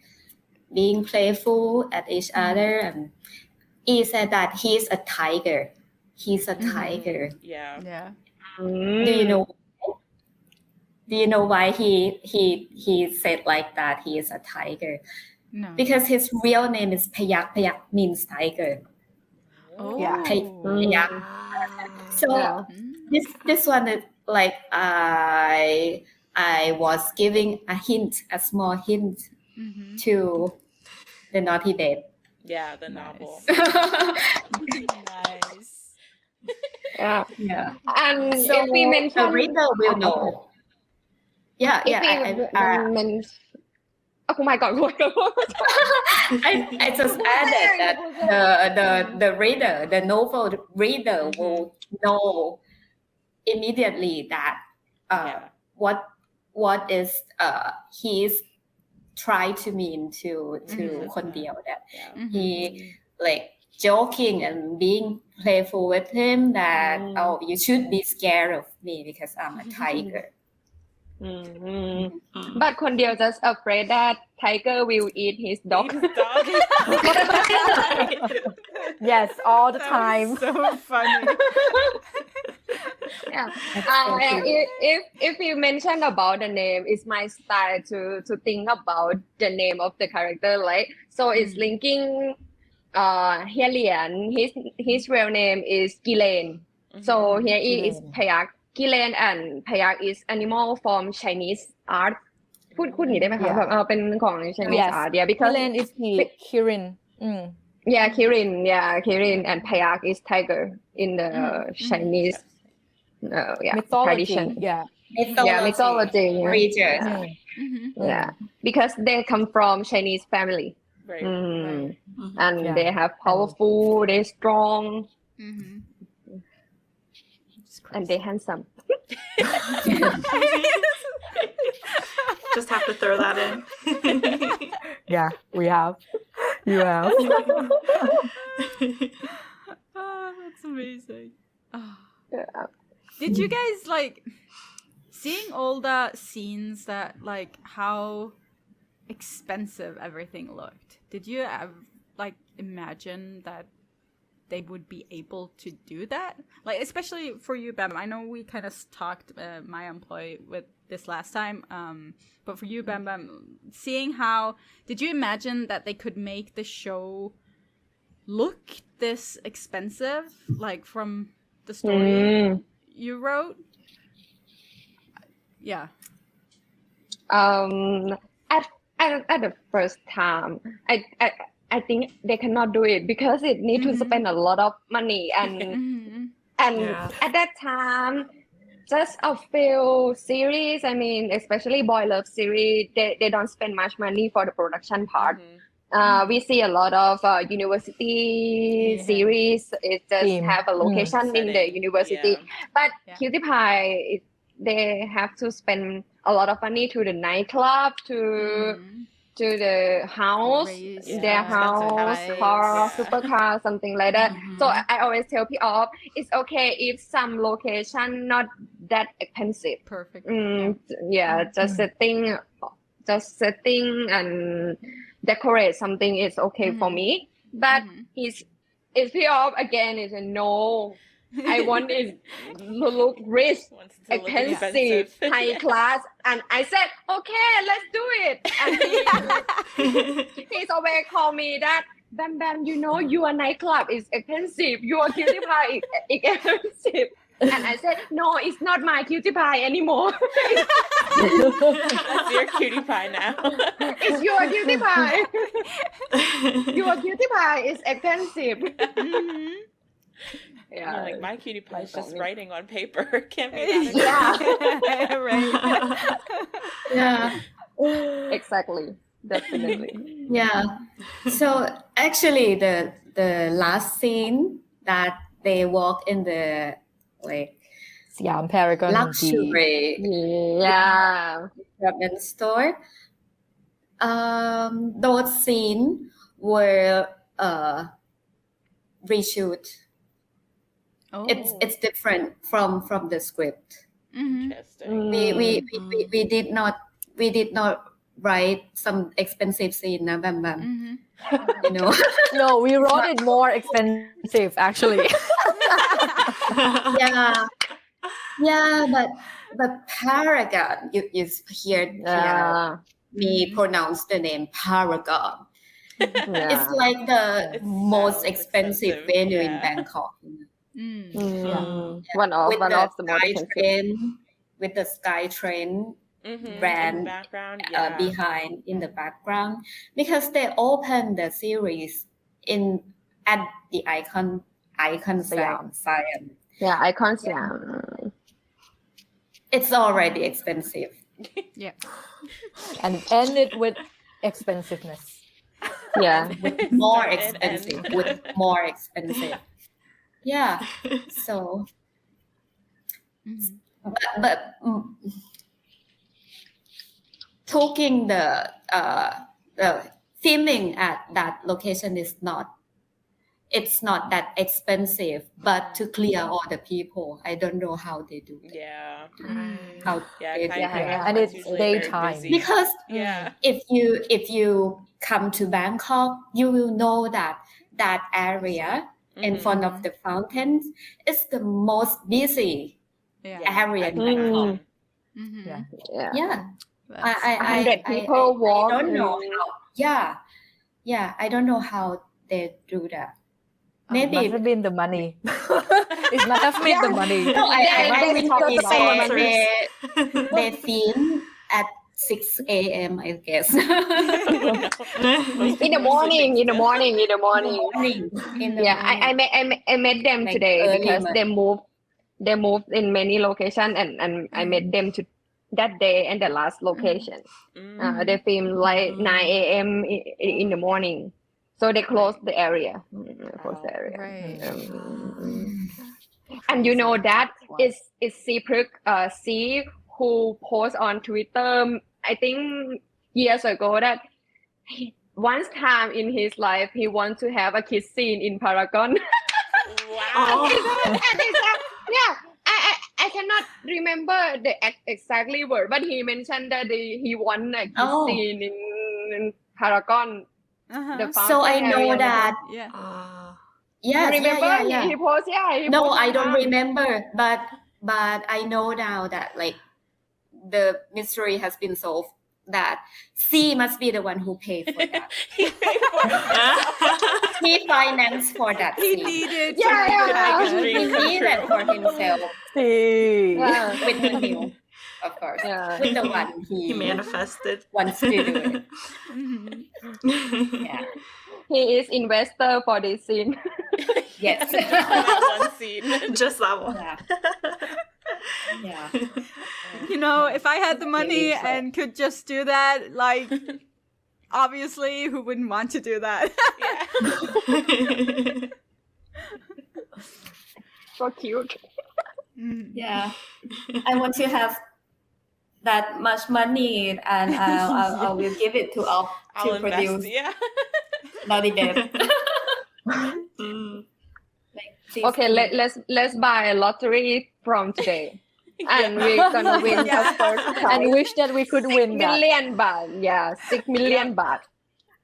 being playful at each other. And E said that he's a tiger. He's a tiger. Yeah. Do you know why he said like that? He is a tiger. No. Because his real name is Payak. Payak means tiger. Oh. Yeah. Payak. So this one is like I was giving a small hint to the Naughty Babe. Yeah, the novel. Nice. Yeah. And So if we mention the reader will know. Yeah. Oh my god. I just added that the reader, the novel reader will know immediately that what is he's trying to mean to คนเดียว that he like joking and being playful with him that you should be scared of me because I'm a tiger. But คนเดียว just afraid that tiger will eat his dog. yes all the time So funny. Yeah. If you mention about the name, it's my style to think about the name of the character, right? So it's linking Hyelian. His real name is Gilen. So here is Payak. Gilen and Payak is animal from Chinese art. พูดอย่างนี้ได้ไหมคะแบบเป็นของ Chinese art. Yeah, because Kirin is Kirin. Yeah, Kirin and Payak is tiger in the Chinese mythology. tradition. Yeah. Mythology. Creatures. Yeah, because they come from Chinese family. Right. And Yeah. they have powerful, they're strong, and they're handsome. Just have to throw that in. Yeah, we have. You have. Oh, that's amazing. Oh. Yeah. Did you guys like seeing all the scenes that like how expensive everything looked? Did you like imagine that they would be able to do that? Like especially for you, BamBam. I know we kind of talked my employee with this last time. But for you, BamBam, seeing how did you imagine that they could make the show look this expensive, like from the story you wrote? Yeah. At the first time, I think they cannot do it because it need to spend a lot of money and at that time, just a few series. I mean, especially Boy Love series, they don't spend much money for the production part. We see a lot of university series. It just have a location in the university. But Cutie Pie, they have to spend a lot of money to the nightclub, to the house, their house, car, supercar, something like that. So I always tell people, it's okay if some location not that expensive. Perfect. Just setting and decorate something is okay for me. But it's PR again is a no. I want it to look rich, expensive, high class, and I said, okay, let's do it. And he's always call me that, BamBam, you know, your nightclub is expensive, your Cutie Pie is expensive. And I said, no, it's not my Cutie Pie anymore. That's your Cutie Pie now. It's your Cutie Pie. Your Cutie Pie is expensive. Yeah, like my Cutie Pie is just writing on paper. Can't be that. Yeah. Exactly. Definitely. Yeah. So actually, the last scene that they walk in the like Siam Paragon luxury department store. Those scenes were reshoot. Oh. It's different from the script. Interesting. We did not write some expensive scene, na BamBam. You know. No, we wrote it more expensive actually. but Paragon, you hear me pronounce the name Paragon. It's like the most expensive venue in Bangkok. One of the most expensive. With the Sky Train brand in the background, behind in the background, because they opened the series at the Icon Siam. Yeah, Icon Siam. It's already expensive. Yeah. And end it with expensiveness. Yeah. With more expensive. Yeah. So but talking the filming at that location is not that expensive, but to clear all the people, I don't know how they do it. How they do it. And it's daytime. Because if you come to Bangkok, you will know that area in front of the fountains is the most busy area in Bangkok. I people walk. I don't know how. I don't know how they do that. Maybe it must have been the money. It must have been the money. No, they film at 6 a.m. I guess. In the morning. I met them like today because they moved in many locations and I met them that day and the last location. They filmed like 9 a.m. in the morning, so they closed the area. Right. And you know that is C who posts on Twitter. I think years ago that once time in his life he wants to have a kiss scene in Paragon. Wow. I cannot remember the exactly word, but he mentioned that he won a kiss scene in Paragon. The So I know area. that. Yeah. Yes, You remember yeah. he posts? Yeah. No, I don't remember, but I know now that like the mystery has been solved. That C must be the one who paid for that. He paid for it. He financed for that. He scene. needed He needed for himself with the new, of course, with the one He manifested. wants to do it. Yeah. He is investor for this scene. Yes. That one scene. Just that one. Yeah. You know, if I had the money and could just do that, like, obviously, who wouldn't want to do that? Yeah. So cute. Yeah. I want to have that much money, and I will give it to Op I'll to produce invest. Yeah. Naughty Babe. Okay, let's buy a lottery from today, and we're gonna win the first prize. And wish that we could win that. million baht. Yeah, 6 million baht.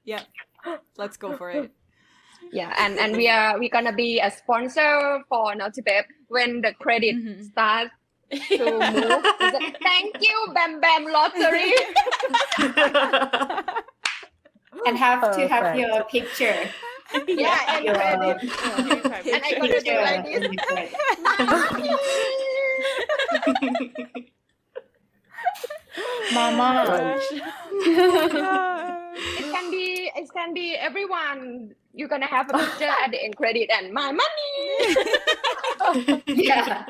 Yeah. Let's go for it. Yeah, and we're gonna be a sponsor for Naughty Babe when the credit starts to move. It's like, thank you, BamBam Lottery. And have to have Perfect. your picture. Yeah, and Your credit. And I gonna do like this. in the credit. Mama. It can be everyone. You're gonna have a picture at the end credit and my money. Yeah.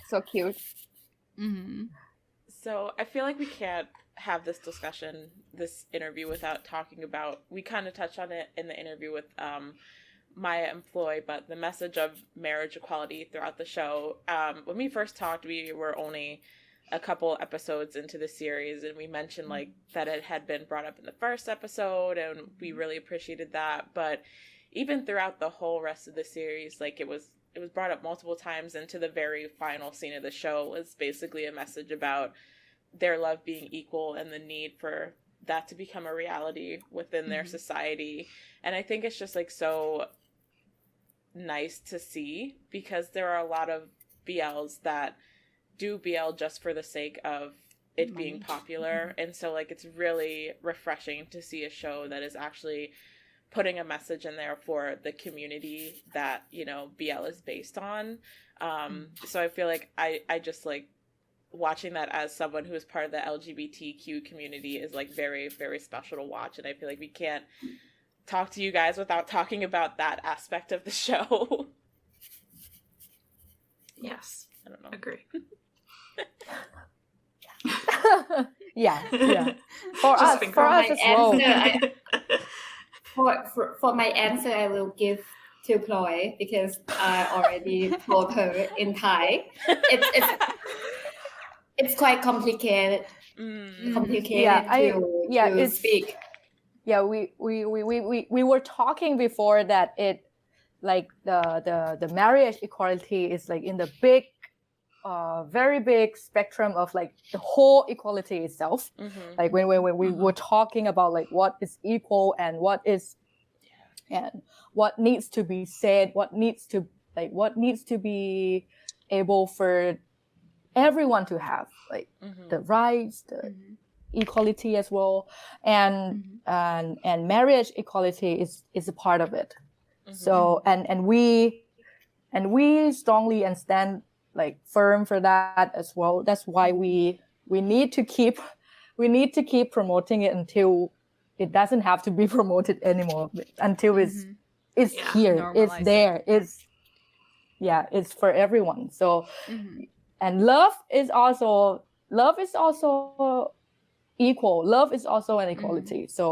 So cute. So I feel like we can't have this discussion, this interview, without talking about, we kind of touched on it in the interview with Maya and Ploy, but the message of marriage equality throughout the show. When we first talked, we were only a couple episodes into the series, and we mentioned like that it had been brought up in the first episode, and we really appreciated that. But even throughout the whole rest of the series, like it was brought up multiple times, and to the very final scene of the show was basically a message about their love being equal and the need for that to become a reality within their society. And I think it's just like so nice to see, because there are a lot of BLs that do BL just for the sake of it being popular. And so like it's really refreshing to see a show that is actually putting a message in there for the community that, you know, BL is based on. So I feel like I just like watching that as someone who is part of the LGBTQ community is like very, very special to watch. And I feel like we can't talk to you guys without talking about that aspect of the show. Yes. I don't know. Agree. Yeah. For Just us finger as well. For my answer, I will give to Ploy, because I already told her in Thai. It's quite complicated. To speak. Yeah, we were talking before that it like the marriage equality is like in the big very big spectrum of like the whole equality itself. Like when we were talking about like what is equal and what is and what needs to be said, what needs to be able for everyone to have, like the rights, the equality as well, and marriage equality is a part of it. So and we strongly and stand like firm for that as well. That's why we need to keep promoting it until it doesn't have to be promoted anymore, until it's Yeah, here, it's normalize it. there, it's for everyone. So and love is also equal. Love is also an equality. So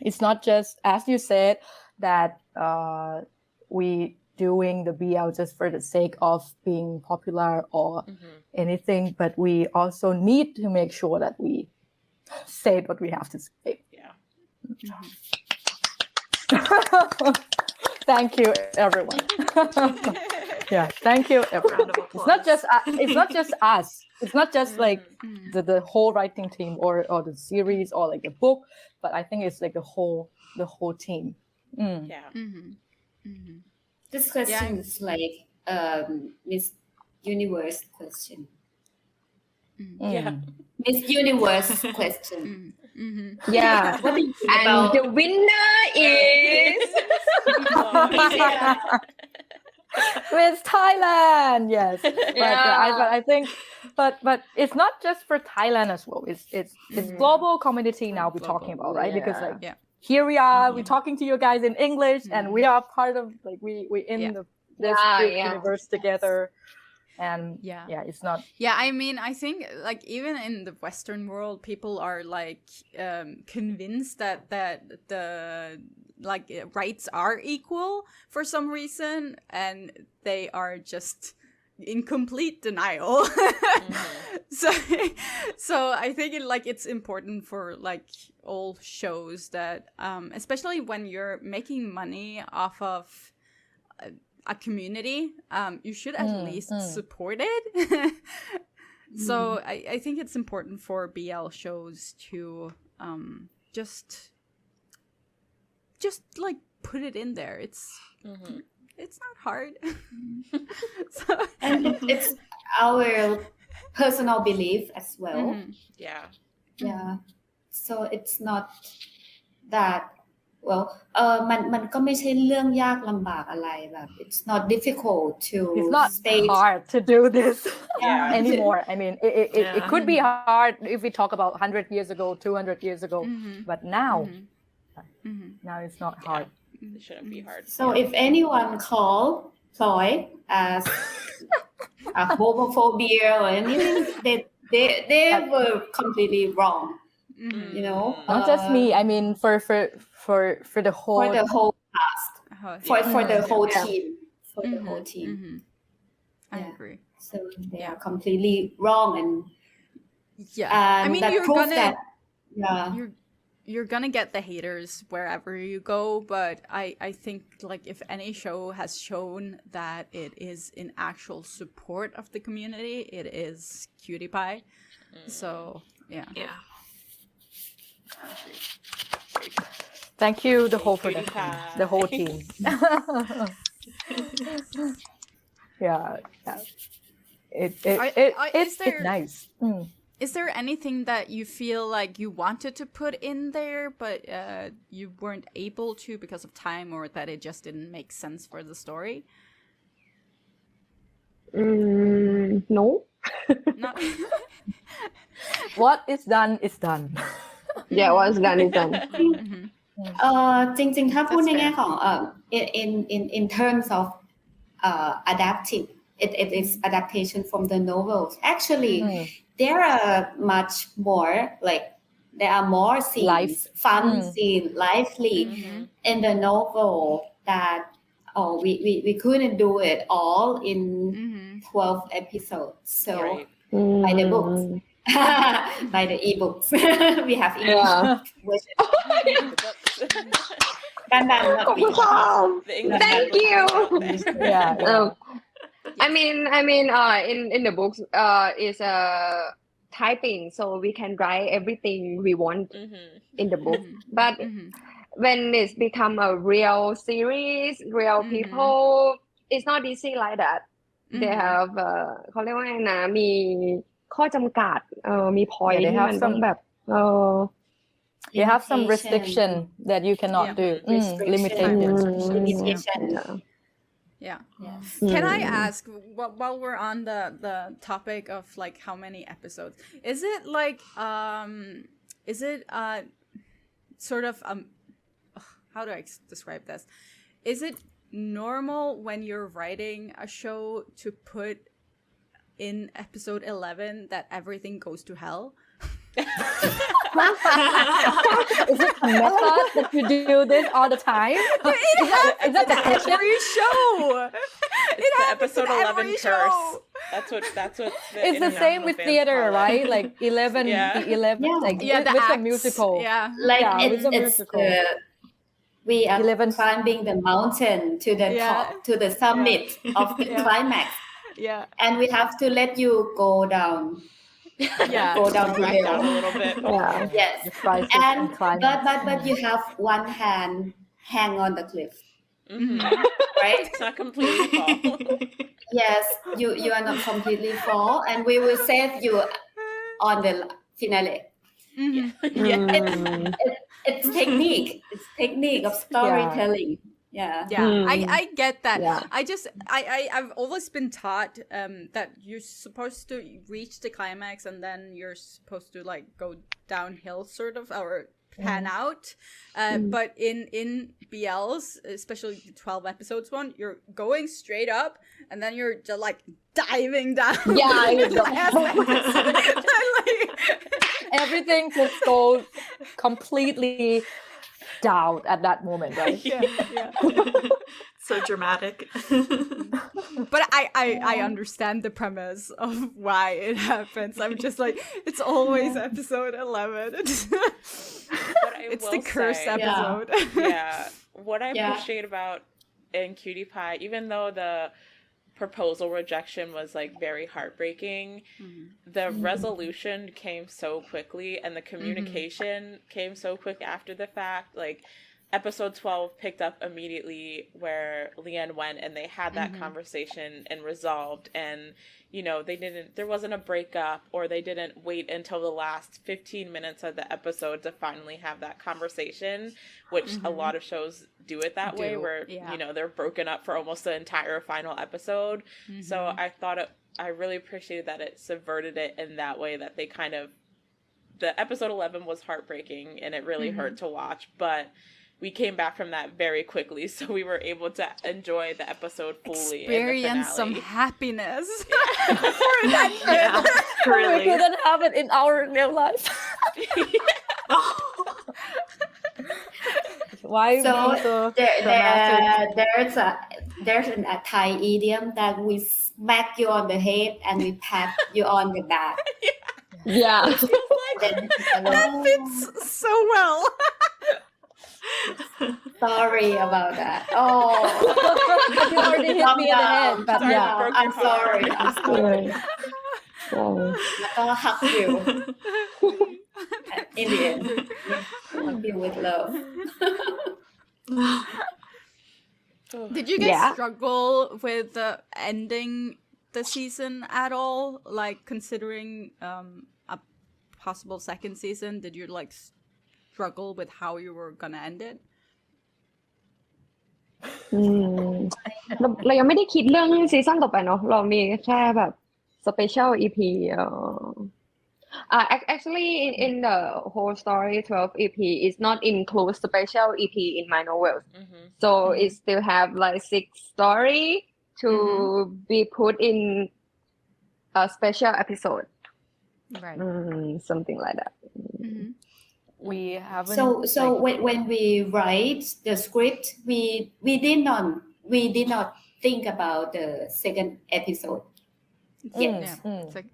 it's not just, as you said, that we doing the BL just for the sake of being popular or anything, but we also need to make sure that we say what we have to say. Yeah. Thank you, everyone. Thank you, everyone. Round of applause. It's not just us. It's not just like the whole writing team or the series or like the book, but I think it's like the whole team. Yeah. This question is like Miss Universe question. Yeah. Miss Universe question. Yeah. What do you think And about the winner is With Thailand, yes. Yeah. But I think, but it's not just for Thailand as well. It's global community now we're talking about, right? Because like here we are, we're talking to you guys in English, and we are part of like we in this big universe together. And it's not. Yeah, I mean, I think like even in the Western world, people are like convinced that the like rights are equal for some reason, and they are just in complete denial. So I think it's important for like all shows that especially when you're making money off of a community, you should at least support it. So I think it's important for BL shows to just like put it in there. It's not hard. and it's our personal belief as well. Yeah. Yeah. So it's not that well มันก็ไม่ใช่เรื่องยากลำบากอะไรแบบ it's not difficult to It's not state hard to do this Yeah. anymore. I mean, it could be hard if we talk about 100 years ago, 200 years ago, but now it's not hard. It shouldn't be hard. So if anyone call Ploy as a homophobia or anything, they were completely wrong. You know, Not just me. I mean, for the whole for the whole cast, for the whole team, for the whole team. I agree. So they are completely wrong, and I mean, that proves that you're gonna get the haters wherever you go, but I think like if any show has shown that it is in actual support of the community, it is Cutie Pie. So yeah. Thank you, the whole production, the whole team. It's nice. Is there anything that you feel like you wanted to put in there, but you weren't able to because of time, or that it just didn't make sense for the story? No. No. What is done is done. Yeah, what's done is done. จริงๆถ้าพูดในแง่ของin terms of adapting it is adaptation from the novels. Actually, there are much more like there are more scenes, fun scene, lively in the novel that we couldn't do it all in 12 episodes. So by the books. By the ebooks. We have ebooks version. BamBam, not me. Thank you. Yeah. I mean, in the books, is typing, so we can write everything we want in the book. But when it's become a real series, real people, it's not easy like that. They have เขาเรียกว่าไงนะมีข้อจำกัดมี point ที่มันต้องแบบyou have some restriction that you cannot do. Limitation. Yeah. Can I ask, while we're on the topic of like how many episodes, is it like sort of how do I describe this? is it normal when you're writing a show to put in episode 11 that everything goes to hell? Is it method that you do this all the time? Is that the question? Every show. It's the episode 11 curse. That's what It's the same with theater, right? Like 11, Yeah. the 11, Yeah. like Yeah, the with the acts. musical. Yeah. Like Yeah, it's with the musical. we are 11 climbing the mountain to the Yeah. top, to the summit of the Yeah. climax, Yeah. and we have to let you go down, Yeah. go down to Back down a hell. little bit. Yeah. Yes, The crisis and and climax. but you have one hand hang on the cliff, Mhm. right? It's not completely fall. Yes, you are not completely fall, and we will save you on the finale. Mhm. Yeah. It's technique of storytelling. Yeah. Yeah, I get that. Yeah. I've always been taught that you're supposed to reach the climax and then you're supposed to like go downhill sort of or pan out. But in BLs, especially the 12 episodes one, you're going straight up and then you're just like diving down. Yeah, Like, everything just goes completely down at that moment, right? yeah. So dramatic. But I understand the premise of why it happens. I'm just like, it's always episode 11. It's will the cursed say- episode. Yeah. What I Yeah. appreciate about in Cutie Pie, even though the proposal rejection was like very heartbreaking, the resolution came so quickly and the communication came so quick after the fact. Like episode 12 picked up immediately where Leanne went and they had that conversation and resolved, and you know, there wasn't a breakup, or they didn't wait until the last 15 minutes of the episode to finally have that conversation, which a lot of shows do it that way, where you know, they're broken up for almost the entire final episode. So I really appreciated that it subverted it in that way, that they kind of, the episode 11 was heartbreaking and it really hurt to watch, but we came back from that very quickly, so we were able to enjoy the episode fully. Experience some in the happiness. Yeah, We really. couldn't have it in our real life. Why So be so there, dramatic? there's a Thai idiom that we smack you on the head and we pat you on the back. Yeah. Then, That fits so well. sorry about that. Oh, You already hit me in the head, but Sorry, yeah. broke I'm your heart. sorry. I'm sorry. Sorry. แล้วก็ hug you in the end. Hug you with love. Did you guys Yeah. struggle with ending the season at all? Like considering a possible second season, did you like struggle with how you were gonna end it? เรายังไม่ได้คิดเรื่องซีซั่นต่อไปเนาะเรามีแค่แบบ special EP actually in the whole story 12 EP is not include special EP in my novels, so it still have like 6 story to be put in a special episode, Right. something like that. We haven't. So when we write the script, we did not think about the second episode yet. It's like,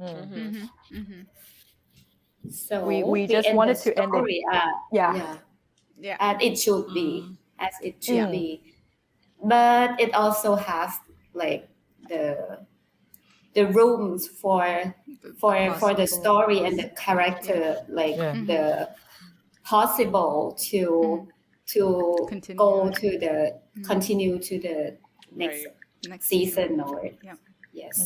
So We just end wanted the to end it. story, yeah. as it should be, But it also has like the rooms for the story and the character, like the possible to Continue. go to the continue to the next Next season or Yeah. yes.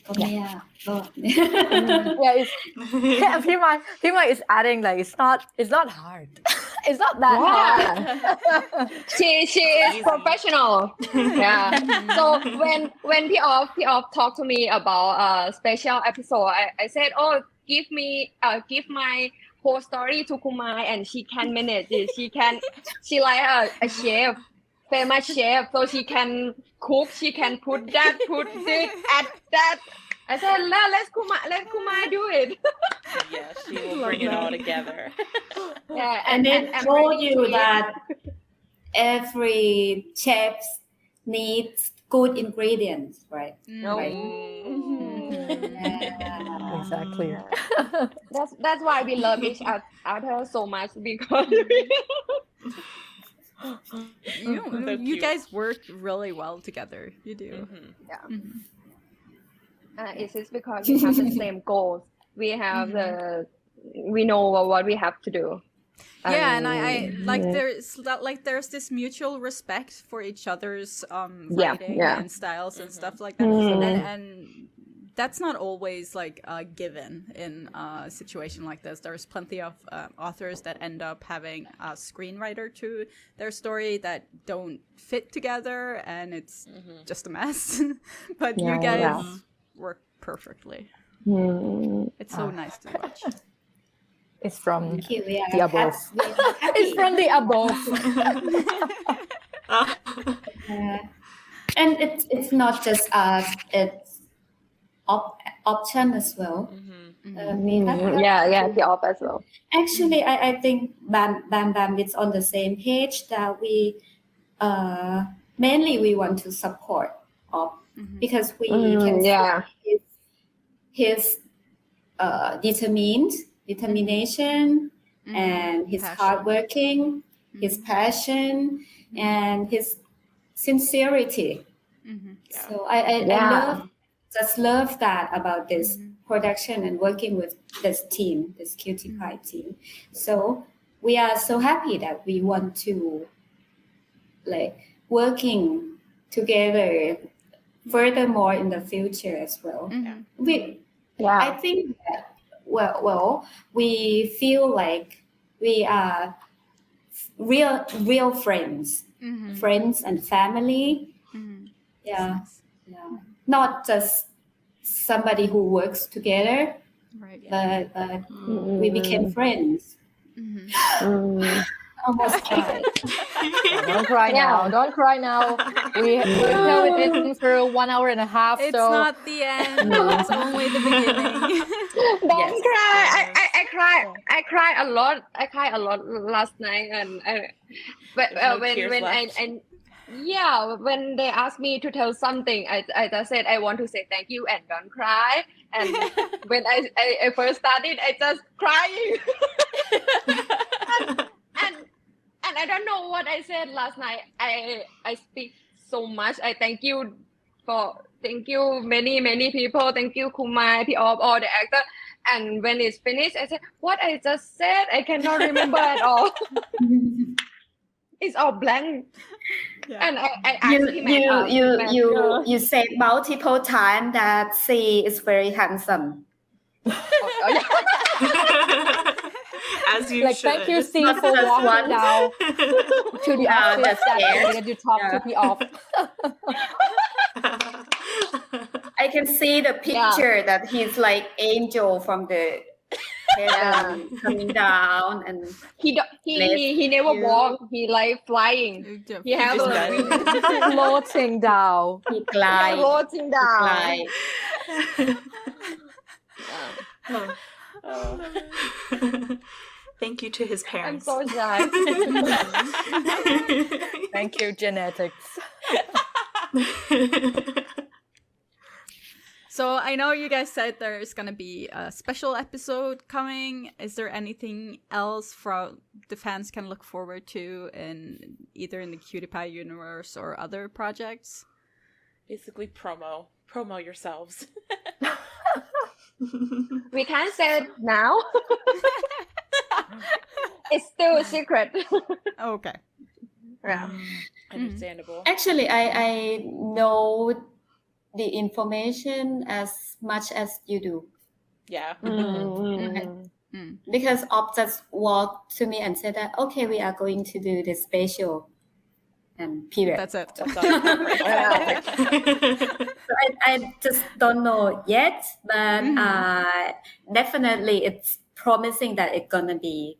ก็ไม่ยากก็ Yeah, it's Pima is adding like it's not hard. It's not that hard. She is professional. Yeah. So when P-off talked to me about a special episode, I said, oh, give my post story to Kumai and she can manage it. She like a chef, famous chef, so she can cook. She can put this, add that. I said, let Kumai do it. Yeah, she will bring it all together. Yeah, and it I'm show ready to you eat. that every chef needs good ingredients, right? Right. Yeah. Exactly. That's why we love each other so much because You cute. guys work really well together. You do. it's just because we have the same goals. We have we know what we have to do. Yeah, and I like there's this mutual respect for each other's writing and styles and stuff like that, and that's not always like a given in a situation like this. There's plenty of authors that end up having a screenwriter to their story that don't fit together, and it's just a mess. But you guys work perfectly. It's so nice to watch. It's from Thank you. the above. It's from the above. And it's not just us, it's option as well. The op as well. Actually, I think BamBam is on the same page that we mainly we want to support op because we can see his determination and his hardworking, his passion, and his sincerity. So I love that about this production and working with this team, this Cutie Pie team. So we are so happy that we want to like working together furthermore in the future as well. I think that we feel like we are real friends, friends and family. Not just somebody who works together, but we became friends. Almost cried. Don't cry now. Don't cry now. We're been for 1 hour and a half. It's so not the end. It's only the beginning. Don't cry. I cried a lot. I cried a lot last night, and when they asked me to tell something, I just said I want to say thank you and don't cry. And when I first started, I just crying. and I don't know what I said last night. I speak so much. I thank you many people. Thank you Kumai, P.O., all the actors. And when it's finished, I said, what I just said, I cannot remember at all. It's all blank. And I asked him. You said multiple times that C is very handsome. As you like, should. thank you, Steve, for walking down to the office that you talk to me off. I can see the picture that he's like angel from the heaven coming down, and he never walk. He like flying. He have floating down. He glide. Floating down. Thank you to his parents. I'm so shy. Thank you, genetics. So I know you guys said there's gonna be a special episode coming. Is there anything else from the fans can look forward to in either in the Cutie Pie universe or other projects? Basically, promo yourselves. We can't say it now. It's still a secret. Okay. Yeah. Understandable. Actually, I know the information as much as you do. Yeah. Because Op just walked to me and said that, okay, we are going to do this special and period. That's it. That's all. So I just don't know yet, but definitely it's promising that it's gonna be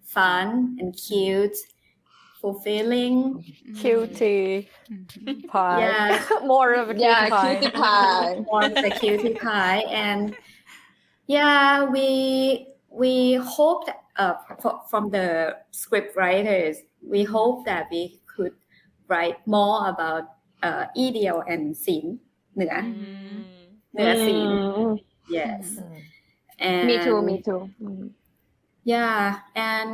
fun and cute, fulfilling. Cutie pie. Yeah. More of a cutie Yeah, pie. Cutie Pie. More of the cutie pie, and yeah, we hope that, from the script writers, we hope that we could write more about อีเดียว and ศิลป์เหนือศิลป์ yes and Me too, me too. yeah and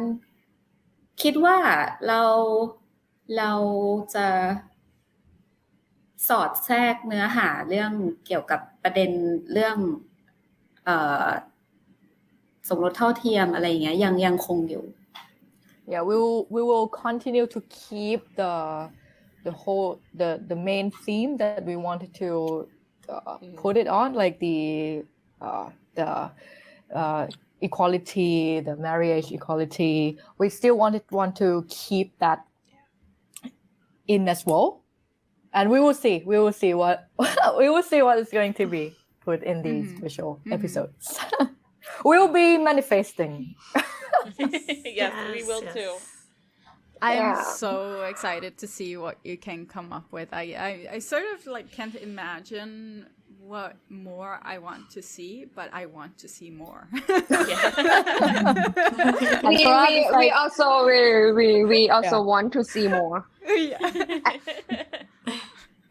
คิดว่าเราจะสอดแทรกเนื้อหาเรื่องเกี่ยวกับประเด็นเรื่องสมรสเท่าเทียมอะไรอย่างเงี้ยยังคงอยู่ Yeah, we will continue to keep the whole the main theme that we wanted to put it on, like the equality, the marriage equality. We still want to keep that in as well, and we will see what is going to be put in these visual episodes. We'll be manifesting. Yes, we will too. I'm Yeah. so excited to see what you can come up with. I sort of like can't imagine what more I want to see, but I want to see more. We also want to see more.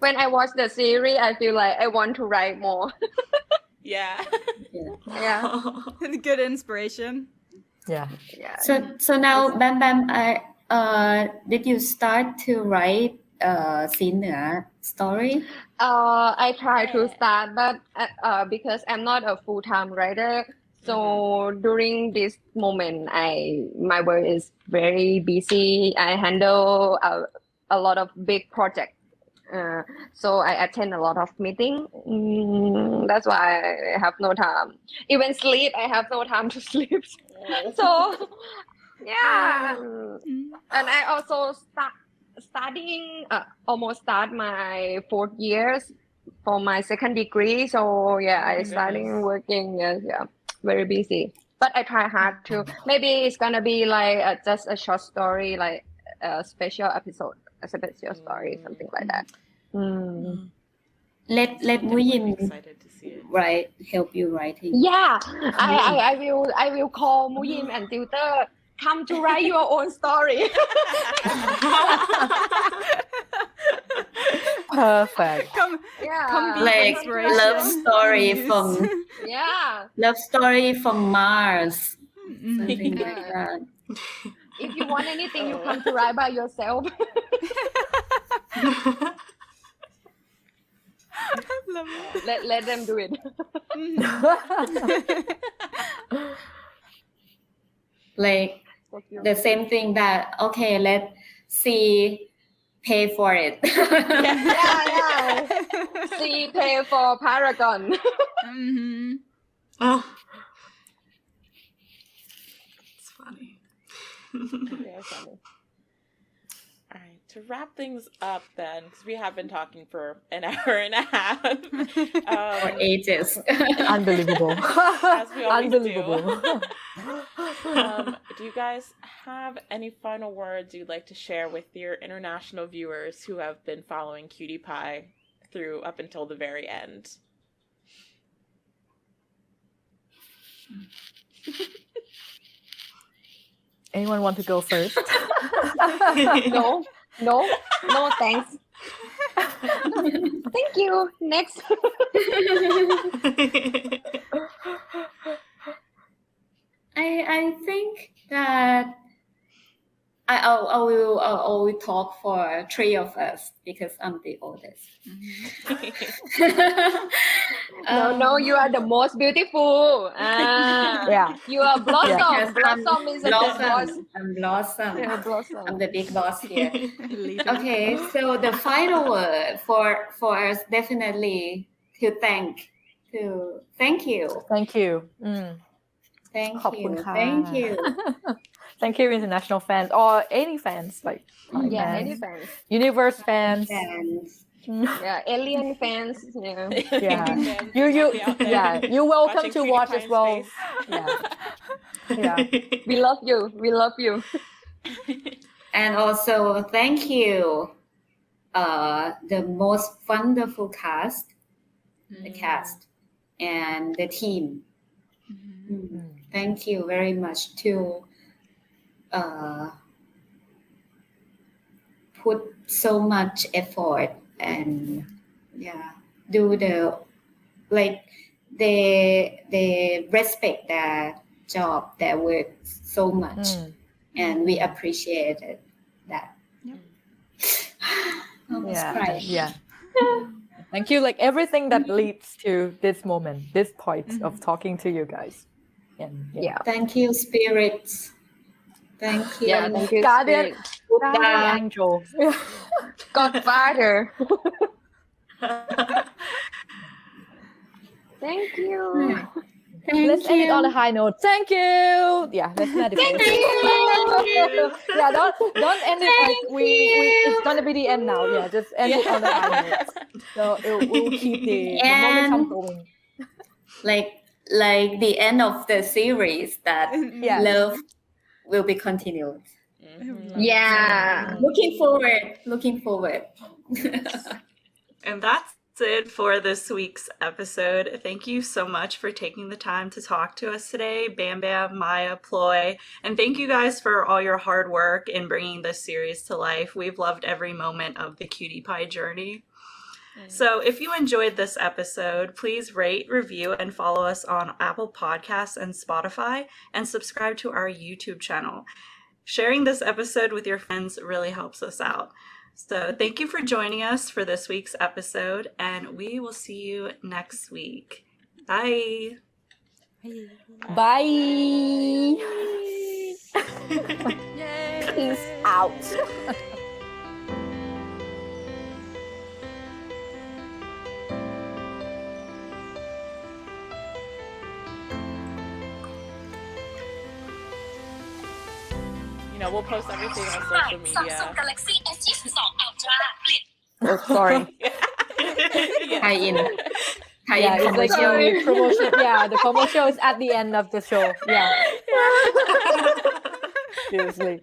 When I watch the series, I feel like I want to write more. Yeah. Yeah. Good inspiration. Yeah. So now BamBam, did you start to write ศิลป์เหนือ story? I try to start, but because I'm not a full-time writer, so during this moment, my work is very busy. I handle a lot of big projects, so I attend a lot of meetings. That's why I have no time. Even sleep, I have no time to sleep. So yeah, and I also studying. Almost start my 4th years for my second degree. So yeah, I starting working. Yeah, very busy. But I try hard to. Maybe it's gonna be like just a short story, like a special episode, a special story, something like that. Let Muyin Excited to see it. help you writing. Yeah, I will call Muyim and tutor. Come to write your own story. Perfect. Come be Like inspiration. love story from Mars, something like that. If you want anything, you come to write by yourself. Let them do it. Like the same thing that let C pay for it. Yeah. See, pay for Paragon. Oh, it's funny. Very funny. All right, to wrap things up then, because we have been talking for an hour and a half. For ages. Unbelievable. As we always Unbelievable. Do you guys have any final words you'd like to share with your international viewers who have been following Cutie Pie through up until the very end? Anyone want to go first? No, thanks. Thank you. Next. I think that I will talk for 3 of us because I'm the oldest. No, you are the most beautiful. Yeah. You are blossom. Yes, Blossom is the boss. I'm Blossom. Yeah, blossom. I'm the big boss here. Leader. Okay, so the final word for us definitely to thank you. Thank you. Thank ขอบคุณ you. ค่ะ Thank you. Thank you, international fans or any fans, like Thai Yeah, fans, any fans. universe fans, And Yeah, alien fans. Yeah. Yeah. Fans You might be out there yeah, you're welcome watching to Cutie watch Pie as in well. space. Yeah. Yeah. We love you. We love you. And also thank you, the most wonderful cast, the cast, and the team. Thank you very much to put so much effort and do the like they respect their job, their work so much, and we appreciated that. Almost cried. Yeah. Thank you. Like everything that leads to this moment, this point of talking to you guys. And Yeah. Thank you, spirits. Thank you. Yeah. Thank you, Guardian, Spirit. guardian angel. Godfather. Thank you. Let's end it on a high note. Thank you. Yeah, let's not Thank you. Yeah, don't end it like we it's gonna be the end now. Yeah, just end it on a high note. So we'll keep the momentum going. Like the end of the series that Yeah. love will be continued. Yeah. Looking forward. And that's it for this week's episode. Thank you so much for taking the time to talk to us today, BamBam, Maya, Ploy, and thank you guys for all your hard work in bringing this series to life. We've loved every moment of the Cutie Pie journey. So if you enjoyed this episode, please rate, review, and follow us on Apple Podcasts and Spotify, and subscribe to our YouTube channel. Sharing this episode with your friends really helps us out. So thank you for joining us for this week's episode, and we will see you next week. Bye. Bye. Yay. Peace out. We'll post everything on social media. Galaxy S22 Ultra เปลี่ยน Oh, sorry. Tie in. Yeah, it's like the promotion. Yeah, the promotion is at the end of the show. Yeah. Seriously.